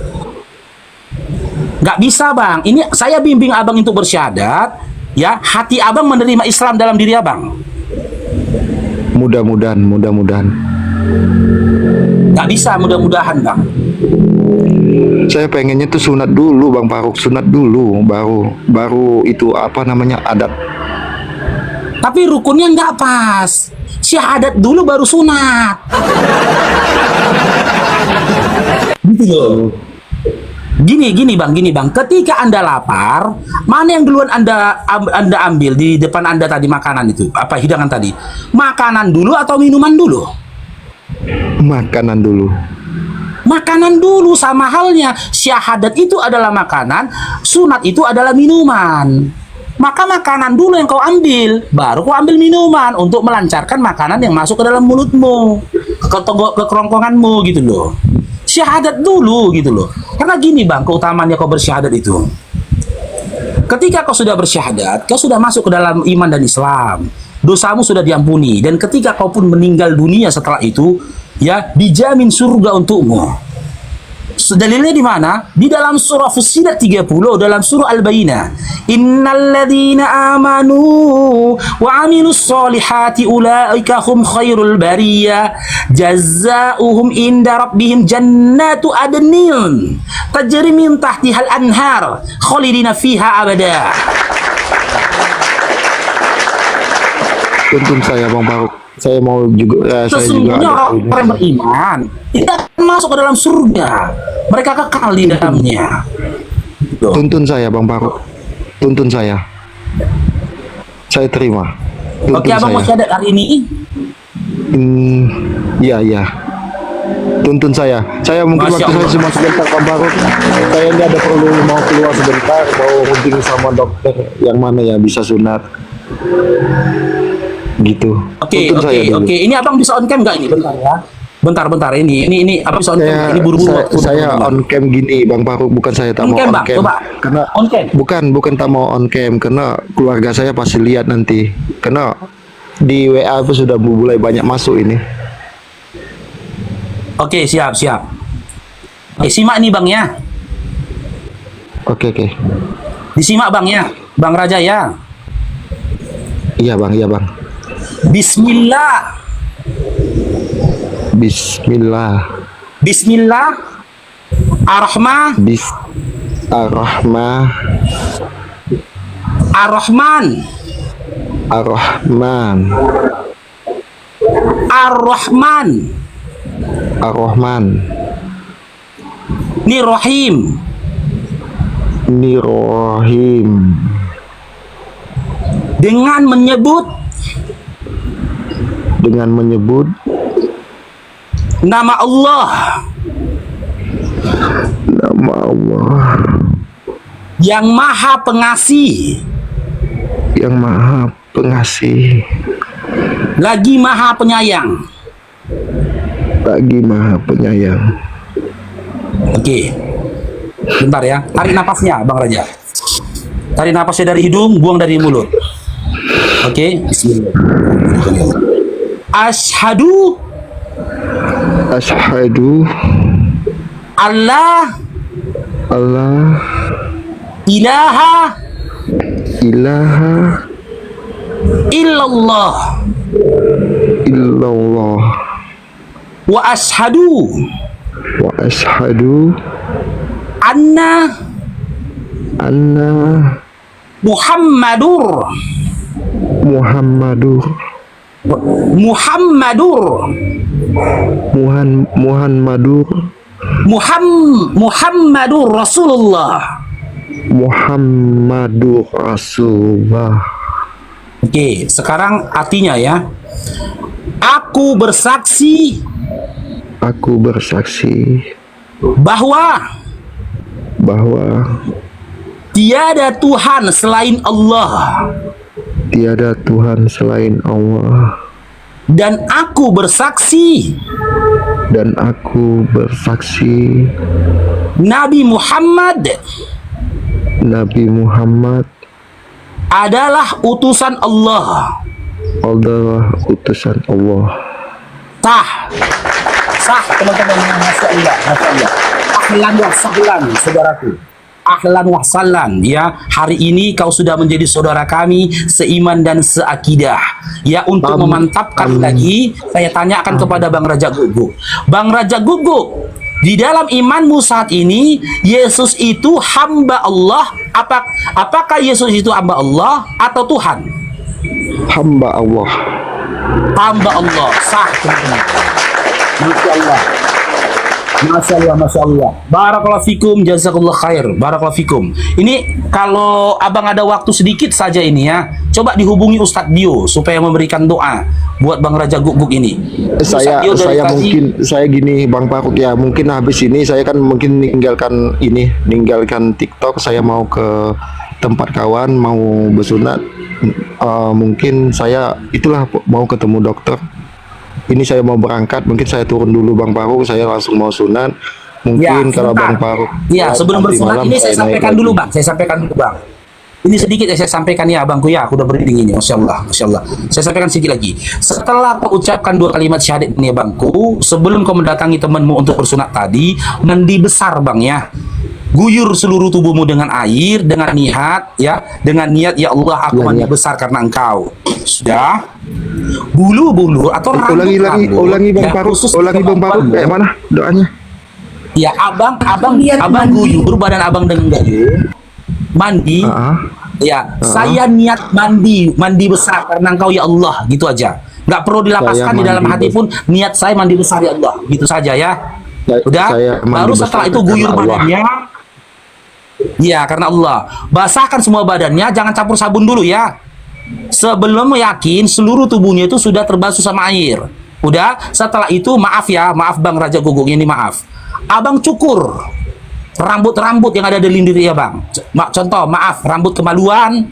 Nggak bisa bang, ini saya bimbing abang untuk bersyahadat, ya hati abang menerima Islam dalam diri abang. Mudah-mudahan. Nggak bisa mudah-mudahan bang. Saya pengennya tuh sunat dulu Bang Faruk, sunat dulu, baru itu apa namanya adat. Tapi rukunnya nggak pas, syahadat dulu baru sunat. Gitu loh. Gini bang, ketika Anda lapar, mana yang duluan Anda ambil di depan Anda tadi, makanan itu, apa hidangan tadi? Makanan dulu atau minuman dulu? Makanan dulu. Makanan dulu, sama halnya syahadat itu adalah makanan, sunat itu adalah minuman. Maka makanan dulu yang kau ambil, baru kau ambil minuman untuk melancarkan makanan yang masuk ke dalam mulutmu, ke kerongkonganmu gitu loh. Syahadat dulu gitu loh. Karena gini bang, keutamaannya kau bersyahadat itu. Ketika kau sudah bersyahadat, kau sudah masuk ke dalam iman dan Islam. Dosamu sudah diampuni. Dan ketika kau pun meninggal dunia setelah itu, ya dijamin surga untukmu. Dalilnya di mana? Di dalam surah Fussilat 30, dalam surah Al-Bayyinah. Innalladzina amanu wa amilus solihati ulaika hum khairul bariyah jazaohum inda rabbihim jannatu adnin tajri min tahtihal anhar khalidina fiha abada. Tuntun saya Bang Faruk. Saya mau juga Sesungguhnya orang beriman tidak akan masuk ke dalam surga, mereka kekal di dalamnya. Tuntun saya Bang Faruk, tuntun saya terima. Oke abang mau syahadat hari ini? Iya. Tuntun saya mungkin Masya waktu saya cuma sebentar Bang Faruk. Saya ini ada perlu mau keluar sebentar, mau hunting sama dokter yang mana ya bisa sunat gitu. Oke. Ini abang bisa on cam nggak ini? Bentar ya. Bentar. Ini abang bisa on cam. Ini buru-buru waktu. Saya on cam gini, Bang Faruk. Bukan saya tak mau on cam. Karena on cam. Bukan tak mau on cam. Karena keluarga saya pasti lihat nanti. Karena di WA itu sudah mulai banyak masuk ini. Oke, siap. Simak nih bang ya. Oke. Disimak bang ya, Bang Raja ya. Iya bang. Bismillah. Ar-Rahman. Nirrahim. Dengan menyebut nama Allah yang Maha Pengasih, lagi Maha Penyayang. Oke. Bentar ya, tarik napasnya Bang Raja. Tarik napasnya dari hidung, buang dari mulut. Oke, bismillah. Asyhadu Allah ilaha illallah wa asyhadu anna Muhammadur Rasulullah. Oke, sekarang artinya ya. Aku bersaksi bahwa tiada Tuhan selain Allah. Dan aku bersaksi Nabi Muhammad adalah utusan Allah. Sah teman-teman. Masya Allah. Ahlan wa sahlan saudaraku. ahlan wa sahlan, ya. Hari ini kau sudah menjadi saudara kami seiman dan seakidah. Ya, untuk memantapkan lagi, saya tanyakan kepada Bang Raja Guguk. Bang Raja Guguk, di dalam imanmu saat ini, Yesus itu hamba Allah? Apakah Yesus itu hamba Allah atau Tuhan? Hamba Allah. Hamba Allah, sah teman-teman. Masya Allah. Masya Allah, Masya Allah. Barakallahu fikum, jazakallah khair. Barakallahu fikum. Ini kalau abang ada waktu sedikit saja ini ya, coba dihubungi Ustadz Dio supaya memberikan doa buat Bang Raja Guguk ini. Saya mungkin gini Bang Faruk ya, mungkin habis ini saya kan mungkin ninggalkan TikTok, saya mau ke tempat kawan, mau bersunat. Mungkin saya itulah mau ketemu dokter. Ini saya mau berangkat, mungkin saya turun dulu Bang Faruk, saya langsung mau sunat. Mungkin kalau Bang Faruk. Ya, sebelum bersunat ini saya sampaikan dulu Bang. Saya sampaikan dulu Bang. Ini sedikit saya sampaikan ya abangku ya, aku udah berdiri ini, Masya Allah, Masya Allah. Saya sampaikan sedikit lagi. Setelah kau ucapkan 2 kalimat syahadat ini abangku, sebelum kau mendatangi temanmu untuk bersunat tadi, mandi besar Bang ya. Guyur seluruh tubuhmu dengan air, dengan niat ya, dengan niat ya Allah aku mandi besar karena engkau. Sudah. Bulu-bulu atau ulangi Bang Faruk, ulangi Bang Faruk kayak mana doanya? Ya, abang guyur badan abang dengan gayung mandi. Ya, saya niat mandi besar karena engkau ya Allah, gitu aja. Nggak perlu dilapaskan di dalam hati pun, niat saya mandi besar ya Allah, gitu saja ya. Udah, baru setelah itu guyur badannya. Ya, karena Allah. Basahkan semua badannya, jangan campur sabun dulu ya. Sebelum yakin seluruh tubuhnya itu sudah terbasuh sama air. Udah, setelah itu maaf ya, maaf Bang Raja Guguk ini maaf. Abang cukur rambut-rambut yang ada di lindir ya Bang. Contoh, maaf, rambut kemaluan,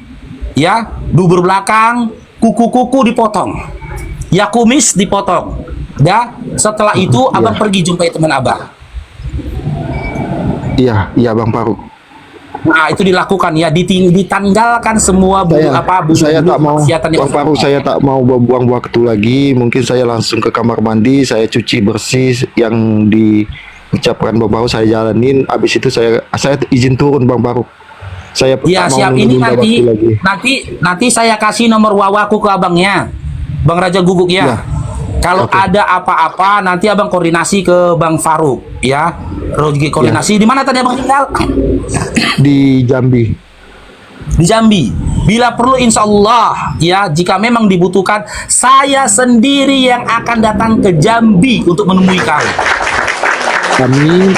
ya, dubur belakang, kuku-kuku dipotong, ya kumis dipotong. Ya, setelah itu abang pergi jumpai teman abang. Iya Bang Faruk. Nah, itu dilakukan ya, ditanggalkan semua saya tak mau Bang Faruk, saya tak mau buang waktu lagi. Mungkin saya langsung ke kamar mandi, saya cuci bersih yang diucapkan Bang Faruk, saya jalanin. Habis itu saya izin turun Bang Faruk. Saya ya siap, ini nanti saya kasih nomor wawaku ke abangnya, Bang Raja Guguk ya. Kalau ada apa-apa nanti abang koordinasi ke Bang Faruk ya. Koordinasi di mana tadi abang tinggal? Di Jambi. Di Jambi. Bila perlu insya Allah ya, jika memang dibutuhkan, saya sendiri yang akan datang ke Jambi untuk menemui kau. Amin.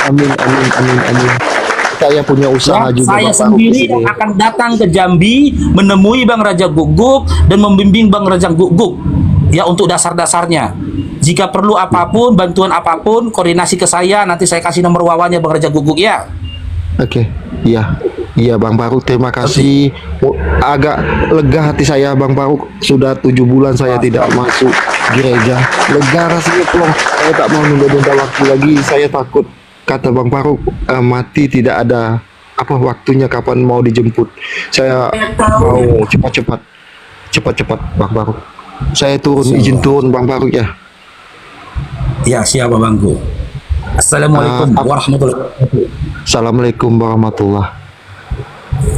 Saya punya usaha juga. Saya sendiri yang akan datang ke Jambi menemui Bang Raja Guguk dan membimbing Bang Raja Guguk ya untuk dasar-dasarnya. Jika perlu apapun, bantuan apapun, koordinasi ke saya, nanti saya kasih nomor wawanya Bang Raja Guguk ya. Oke, iya Bang Faruk, terima kasih. Agak lega hati saya Bang Faruk, sudah 7 bulan saya tidak masuk gereja. Lega rasanya plong. Saya tak mau nunda-nunda waktu lagi. Saya takut, kata Bang Faruk, mati tidak ada waktunya kapan mau dijemput. Saya mau cepat Bang Faruk. Saya izin turun Bang Faruk ya. Ya, siapa Bangku. Assalamualaikum warahmatullahi wabarakatuh. Assalamualaikum warahmatullahi.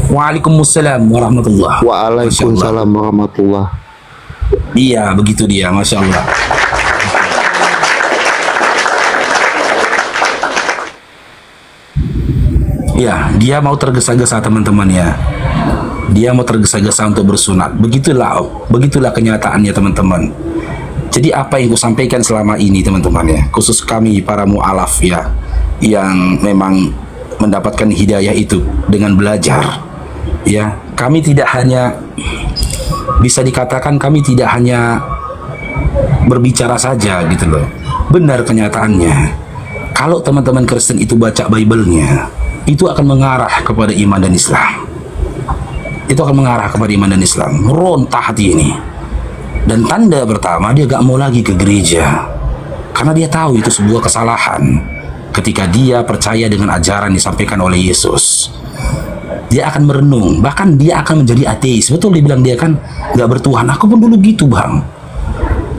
Waalaikumsalam warahmatullahi. Waalaikumsalam warahmatullahi. Iya, begitu dia, Masya Allah. Ya, dia mau tergesa-gesa teman-teman ya. Dia mau tergesa-gesa untuk bersunat. Begitulah kenyataannya teman-teman. Jadi apa yang ku sampaikan selama ini teman-teman ya, khusus kami para mu'alaf ya, yang memang mendapatkan hidayah itu dengan belajar ya. Kami tidak hanya, bisa dikatakan kami tidak hanya berbicara saja gitu loh. Benar kenyataannya, kalau teman-teman Kristen itu baca Bible-nya, itu akan mengarah kepada iman dan Islam. Itu akan mengarah kepada iman dan Islam. Meronta hati ini. Dan tanda pertama, dia gak mau lagi ke gereja karena dia tahu itu sebuah kesalahan. Ketika dia percaya dengan ajaran disampaikan oleh Yesus, dia akan merenung, bahkan dia akan menjadi ateis. Betul dibilang dia kan gak bertuhan. Aku pun dulu gitu Bang,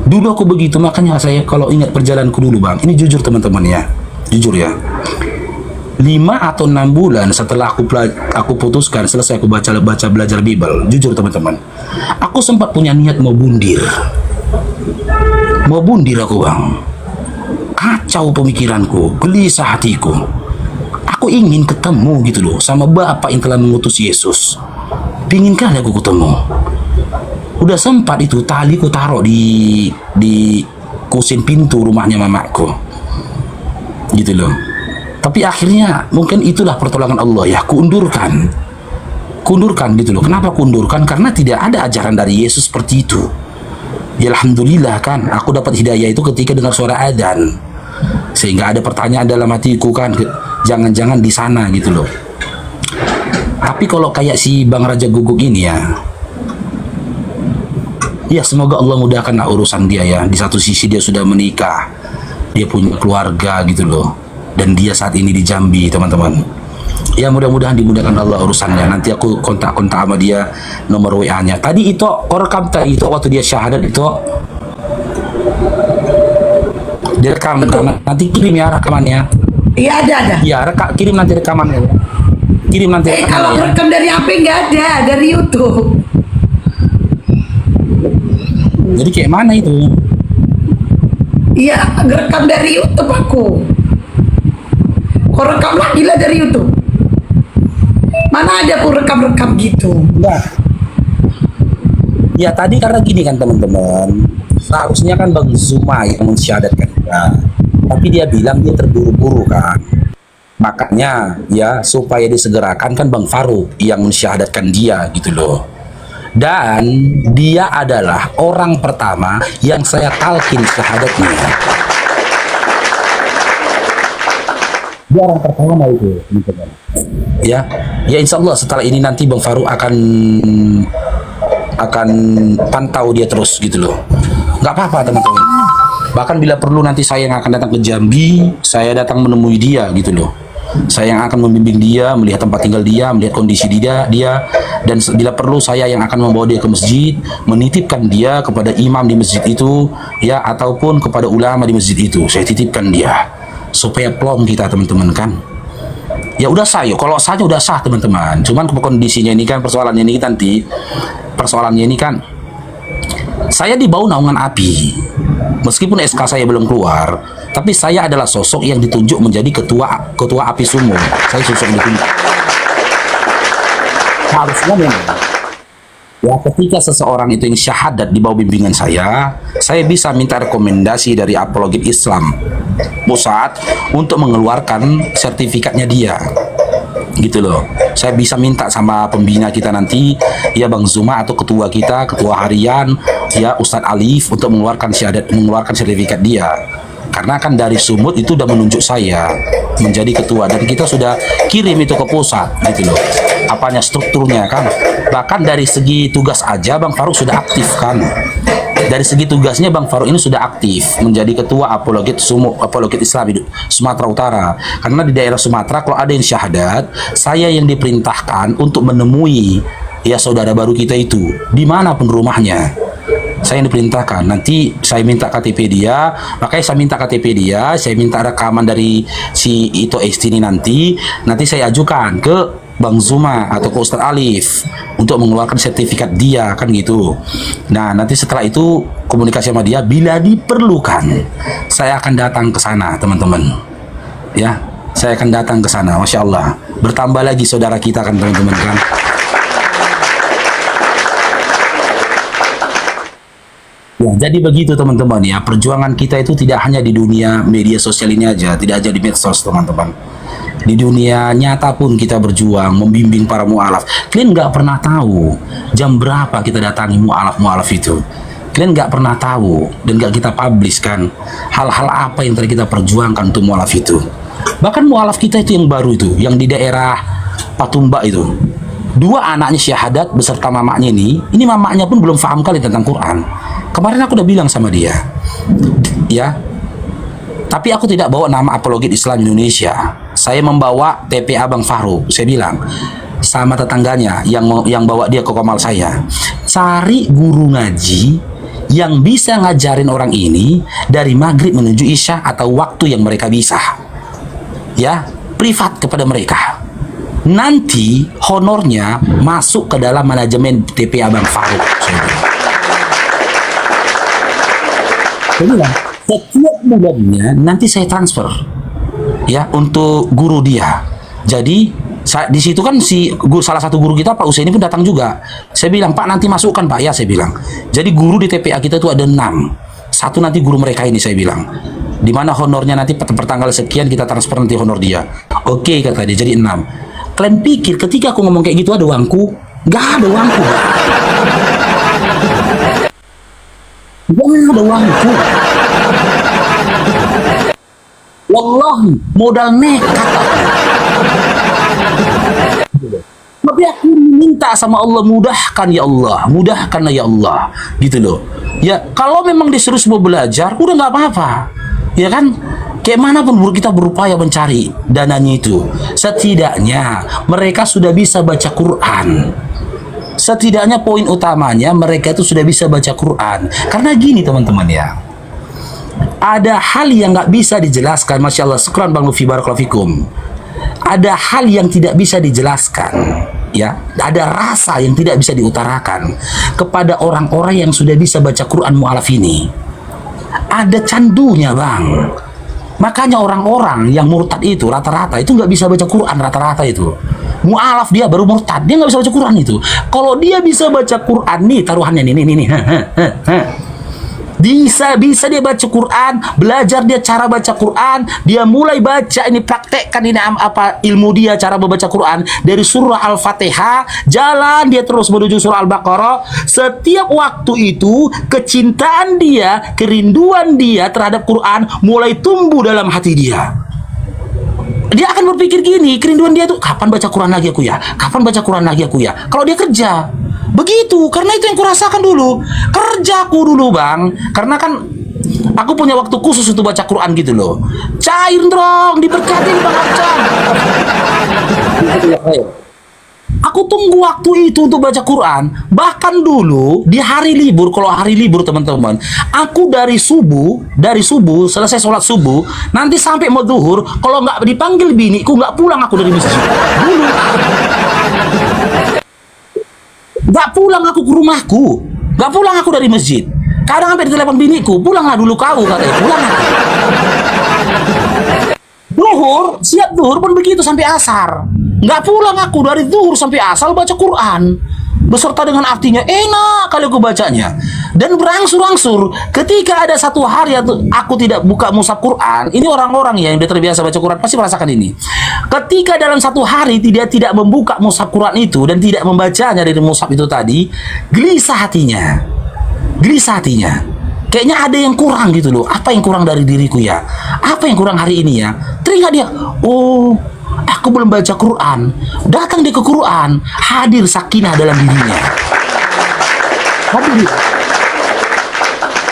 dulu aku begitu. Makanya saya kalau ingat perjalananku dulu Bang, ini jujur teman-teman ya, jujur ya, 5 atau 6 bulan setelah aku putuskan selesai aku belajar Bible, jujur teman-teman, aku sempat punya niat mau bundir aku bang. Kacau pemikiranku, gelisah hatiku. Aku ingin ketemu gitu loh sama Bapak yang telah mengutus Yesus. Pingin kali aku ketemu. Udah sempat itu tali ku taruh di kusin pintu rumahnya mamaku, gitu loh. Tapi akhirnya mungkin itulah pertolongan Allah ya, kuundurkan gitu loh. Kenapa kuundurkan? Karena tidak ada ajaran dari Yesus seperti itu. Ya alhamdulillah kan, aku dapat hidayah itu ketika dengar suara adzan. Sehingga ada pertanyaan dalam hatiku kan, jangan-jangan di sana gitu loh. Tapi kalau kayak si Bang Raja Guguk ini ya semoga Allah mudahkanlah urusan dia ya. Di satu sisi dia sudah menikah, dia punya keluarga gitu loh, dan dia saat ini di Jambi teman-teman. Ya mudah-mudahan dimudahkan Allah urusannya. Nanti aku kontak-kontak sama dia, nomor WA-nya. Tadi itu rekam tadi itu waktu dia syahadat itu direkam. Nanti kirim ya rekamannya. Iya ada. Ya kirim nanti rekamannya. Kirim nanti rekamannya. Kalau rekam dari HP nggak ada, dari YouTube. Jadi kayak mana itu? Iya, rekam dari YouTube aku. Kau rekam lagi lah dari YouTube. Mana ada aku rekam-rekam gitu. Enggak. Ya tadi karena gini kan teman-teman, seharusnya kan Bang Zuma yang mensyahadatkan dia, tapi dia bilang dia terburu-buru kan. Makanya ya supaya disegerakan kan Bang Faruk yang mensyahadatkan dia gitu loh. Dan dia adalah orang pertama yang saya talkin syahadatnya. Dia orang pertama itu, teman-teman. Ya insya Allah setelah ini nanti Bang Faruk akan pantau dia terus gitu loh. Nggak apa-apa teman-teman. Bahkan bila perlu nanti saya yang akan datang ke Jambi, saya datang menemui dia gitu loh. Saya yang akan membimbing dia, melihat tempat tinggal dia, melihat kondisi dia, dan bila perlu saya yang akan membawa dia ke masjid, menitipkan dia kepada imam di masjid itu, ya, ataupun kepada ulama di masjid itu. Saya titipkan dia supaya plong kita teman-teman kan. Ya udah sah, yuk. Kalau sahnya udah sah teman-teman. Cuman kondisinya ini kan persoalannya ini kan saya di bawah naungan API. Meskipun SK saya belum keluar, tapi saya adalah sosok yang ditunjuk menjadi ketua API Sumur. Saya sosok yang ditunjuk. Harusnya memang ya ketika seseorang itu yang syahadat di bawah bimbingan saya bisa minta rekomendasi dari apologet Islam pusat untuk mengeluarkan sertifikatnya dia. Gitu loh. Saya bisa minta sama pembina kita nanti, ya Bang Zuma atau ketua kita, ketua harian, ya Ustadz Alif untuk mengeluarkan sertifikat dia. Karena kan dari Sumut itu udah menunjuk saya menjadi ketua dan kita sudah kirim itu ke pusat gitu loh. Apanya strukturnya kan. Bahkan dari segi tugas aja Bang Faruk sudah aktif kan. Dari segi tugasnya Bang Faruk ini sudah aktif menjadi ketua apologet Islam di Sumatera Utara. Karena di daerah Sumatera kalau ada yang syahadat, saya yang diperintahkan untuk menemui ya saudara baru kita itu dimanapun rumahnya. Saya yang diperintahkan. Nanti saya minta KTP dia, makanya saya minta KTP dia, saya minta rekaman dari si Ito Esti ini nanti saya ajukan ke Bang Zuma atau ke Ustadz Alif untuk mengeluarkan sertifikat dia kan gitu. Nah nanti setelah itu komunikasi sama dia, bila diperlukan saya akan datang ke sana teman-teman. Ya, saya akan datang ke sana. Masya Allah, bertambah lagi saudara kita kan teman-teman kan. Ya, jadi begitu teman-teman ya, perjuangan kita itu tidak hanya di dunia media sosial ini aja, tidak aja di medsos teman-teman. Di dunia nyata pun kita berjuang membimbing para mu'alaf. Kalian nggak pernah tahu jam berapa kita datangi mu'alaf itu. Kalian nggak pernah tahu dan nggak kita publish kan hal-hal apa yang tadi kita perjuangkan untuk mu'alaf itu. Bahkan mu'alaf kita itu yang baru itu, yang di daerah Patumba itu, 2 anaknya syahadat beserta mamanya ini mamanya pun belum paham kali tentang Quran. Kemarin aku udah bilang sama dia, ya, tapi aku tidak bawa nama apologet Islam Indonesia. Saya membawa TPA Bang Faruk. Saya bilang sama tetangganya yang bawa dia ke komal saya, cari guru ngaji yang bisa ngajarin orang ini dari maghrib menuju isya atau waktu yang mereka bisa. Ya, privat kepada mereka. Nanti honornya masuk ke dalam manajemen TPA Bang Faruk. Saya bilang, setiap bulannya nanti saya transfer ya untuk guru dia. Jadi di situ kan salah satu guru kita Pak Usaini pun datang juga. Saya bilang, Pak nanti masukkan Pak ya, saya bilang. Jadi guru di TPA kita itu ada 6. Satu nanti guru mereka ini, saya bilang. Di mana honornya nanti pertanggal sekian kita transfer nanti honor dia. Oke kata dia, jadi 6. Kalian pikir ketika aku ngomong kayak gitu ada uangku? Gak ada uangku. Gak ada uangku. Wallahi modal nekat. Tapi aku minta sama Allah, mudahkan ya Allah, mudahkanlah ya Allah, gitu loh. Ya kalau memang disuruh semua belajar, udah nggak apa-apa, ya kan? Kayak mana pun kita berupaya mencari dananya itu. Setidaknya mereka sudah bisa baca Quran. Setidaknya poin utamanya mereka itu sudah bisa baca Quran. Karena gini teman-teman ya, ada hal yang nggak bisa dijelaskan. Masya Allah, syukran Bang Lufi, barakallahu fikum. Ada hal yang tidak bisa dijelaskan, ya. Ada rasa yang tidak bisa diutarakan kepada orang-orang yang sudah bisa baca Quran mu'alaf ini. Ada candunya, Bang. Makanya orang-orang yang murtad itu rata-rata itu nggak bisa baca Quran, rata-rata itu. Mu'alaf dia baru murtad, dia nggak bisa baca Quran itu. Kalau dia bisa baca Quran nih, taruhannya nih. Bisa dia baca Quran, belajar dia cara baca Quran, dia mulai baca ini, praktekkan ini apa ilmu dia cara membaca Quran dari surah Al-Fatihah, jalan dia terus menuju surah Al-Baqarah. Setiap waktu itu kecintaan dia, kerinduan dia terhadap Quran mulai tumbuh dalam hati dia. Dia akan berpikir gini, kerinduan dia tuh kapan baca Quran lagi aku ya? Kapan baca Quran lagi aku ya? Kalau dia kerja begitu, karena itu yang kurasakan dulu. Kerjaku dulu, Bang. Karena kan aku punya waktu khusus untuk baca Quran gitu loh. Cair dong, diberkati Bang Arcan. Aku tunggu waktu itu untuk baca Quran. Bahkan dulu di hari libur, kalau hari libur teman-teman, aku dari subuh selesai sholat subuh, nanti sampai mau zuhur, kalau nggak dipanggil biniku nggak pulang aku dari masjid. Dulu. Gak pulang aku ke rumahku, gak pulang aku dari masjid. Kadang sampai ditelepon biniku, pulanglah dulu kau, katanya, pulang aku. Zuhur, siap zuhur pun begitu sampai asar. Gak pulang aku dari zuhur sampai asar baca Quran. Beserta dengan artinya, enak kali aku bacanya. Dan berangsur-angsur, ketika ada satu hari aku tidak buka mushaf Quran, ini orang-orang yang udah terbiasa baca Quran pasti merasakan ini. Ketika dalam satu hari tidak membuka mushaf Quran itu dan tidak membacanya dari mushaf itu tadi, gelisah hatinya. Kayaknya ada yang kurang gitu loh. Apa yang kurang dari diriku ya? Apa yang kurang hari ini ya? Teringat dia, oh, aku belum baca Quran. Datang dia ke Quran, hadir sakinah dalam dirinya. Hadir.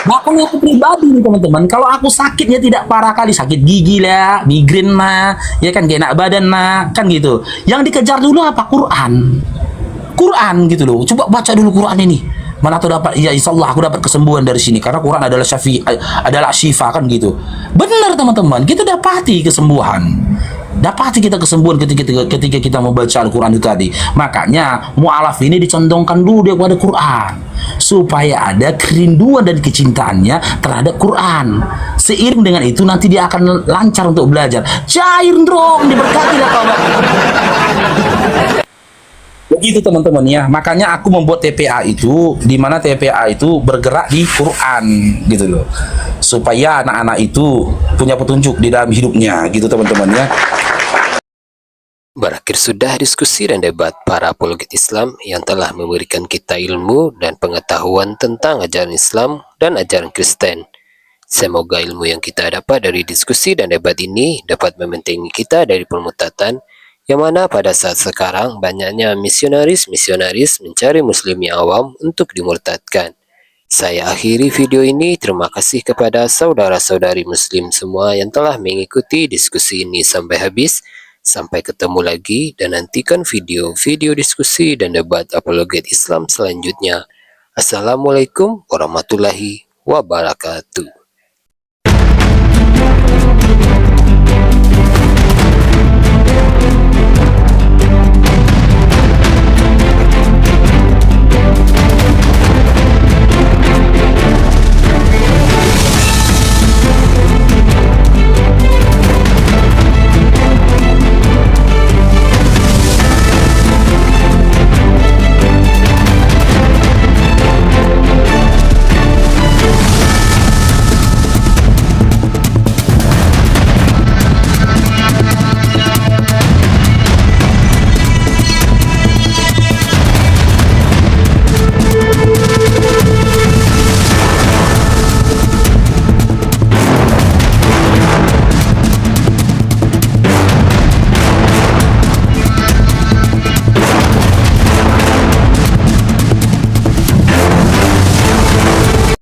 Bahkan aku pribadi nih teman-teman, kalau aku sakitnya tidak parah kali, sakit gigi lah, migrain lah, ya kan, gak enak badan lah, kan gitu. Yang dikejar dulu apa? Quran gitu loh. Coba baca dulu Quran ini. Mana tuh dapat, ya insya Allah aku dapat kesembuhan dari sini, karena Quran adalah adalah syifa, kan gitu. Benar teman-teman, kita dapati kesembuhan. Dapati kita kesembuhan ketika kita membaca Al-Quran itu tadi. Makanya mu'alaf ini dicondongkan dulu dia kepada Quran, supaya ada kerinduan dan kecintaannya terhadap Quran. Seiring dengan itu nanti dia akan lancar untuk belajar. Cair dong, diberkati lah kawan. Begitu teman-teman ya. Makanya aku membuat TPA itu, di mana TPA itu bergerak di Quran gitu loh, supaya anak-anak itu punya petunjuk di dalam hidupnya gitu teman-teman ya. Berakhir sudah diskusi dan debat para apologet Islam yang telah memberikan kita ilmu dan pengetahuan tentang ajaran Islam dan ajaran Kristen. Semoga ilmu yang kita dapat dari diskusi dan debat ini dapat membentengi kita dari permutatan, yang mana pada saat sekarang banyaknya misionaris mencari muslim yang awam untuk dimurtadkan. Saya akhiri video ini. Terima kasih kepada saudara-saudari muslim semua yang telah mengikuti diskusi ini sampai habis. Sampai ketemu lagi dan nantikan video-video diskusi dan debat apologet Islam selanjutnya. Assalamualaikum warahmatullahi wabarakatuh.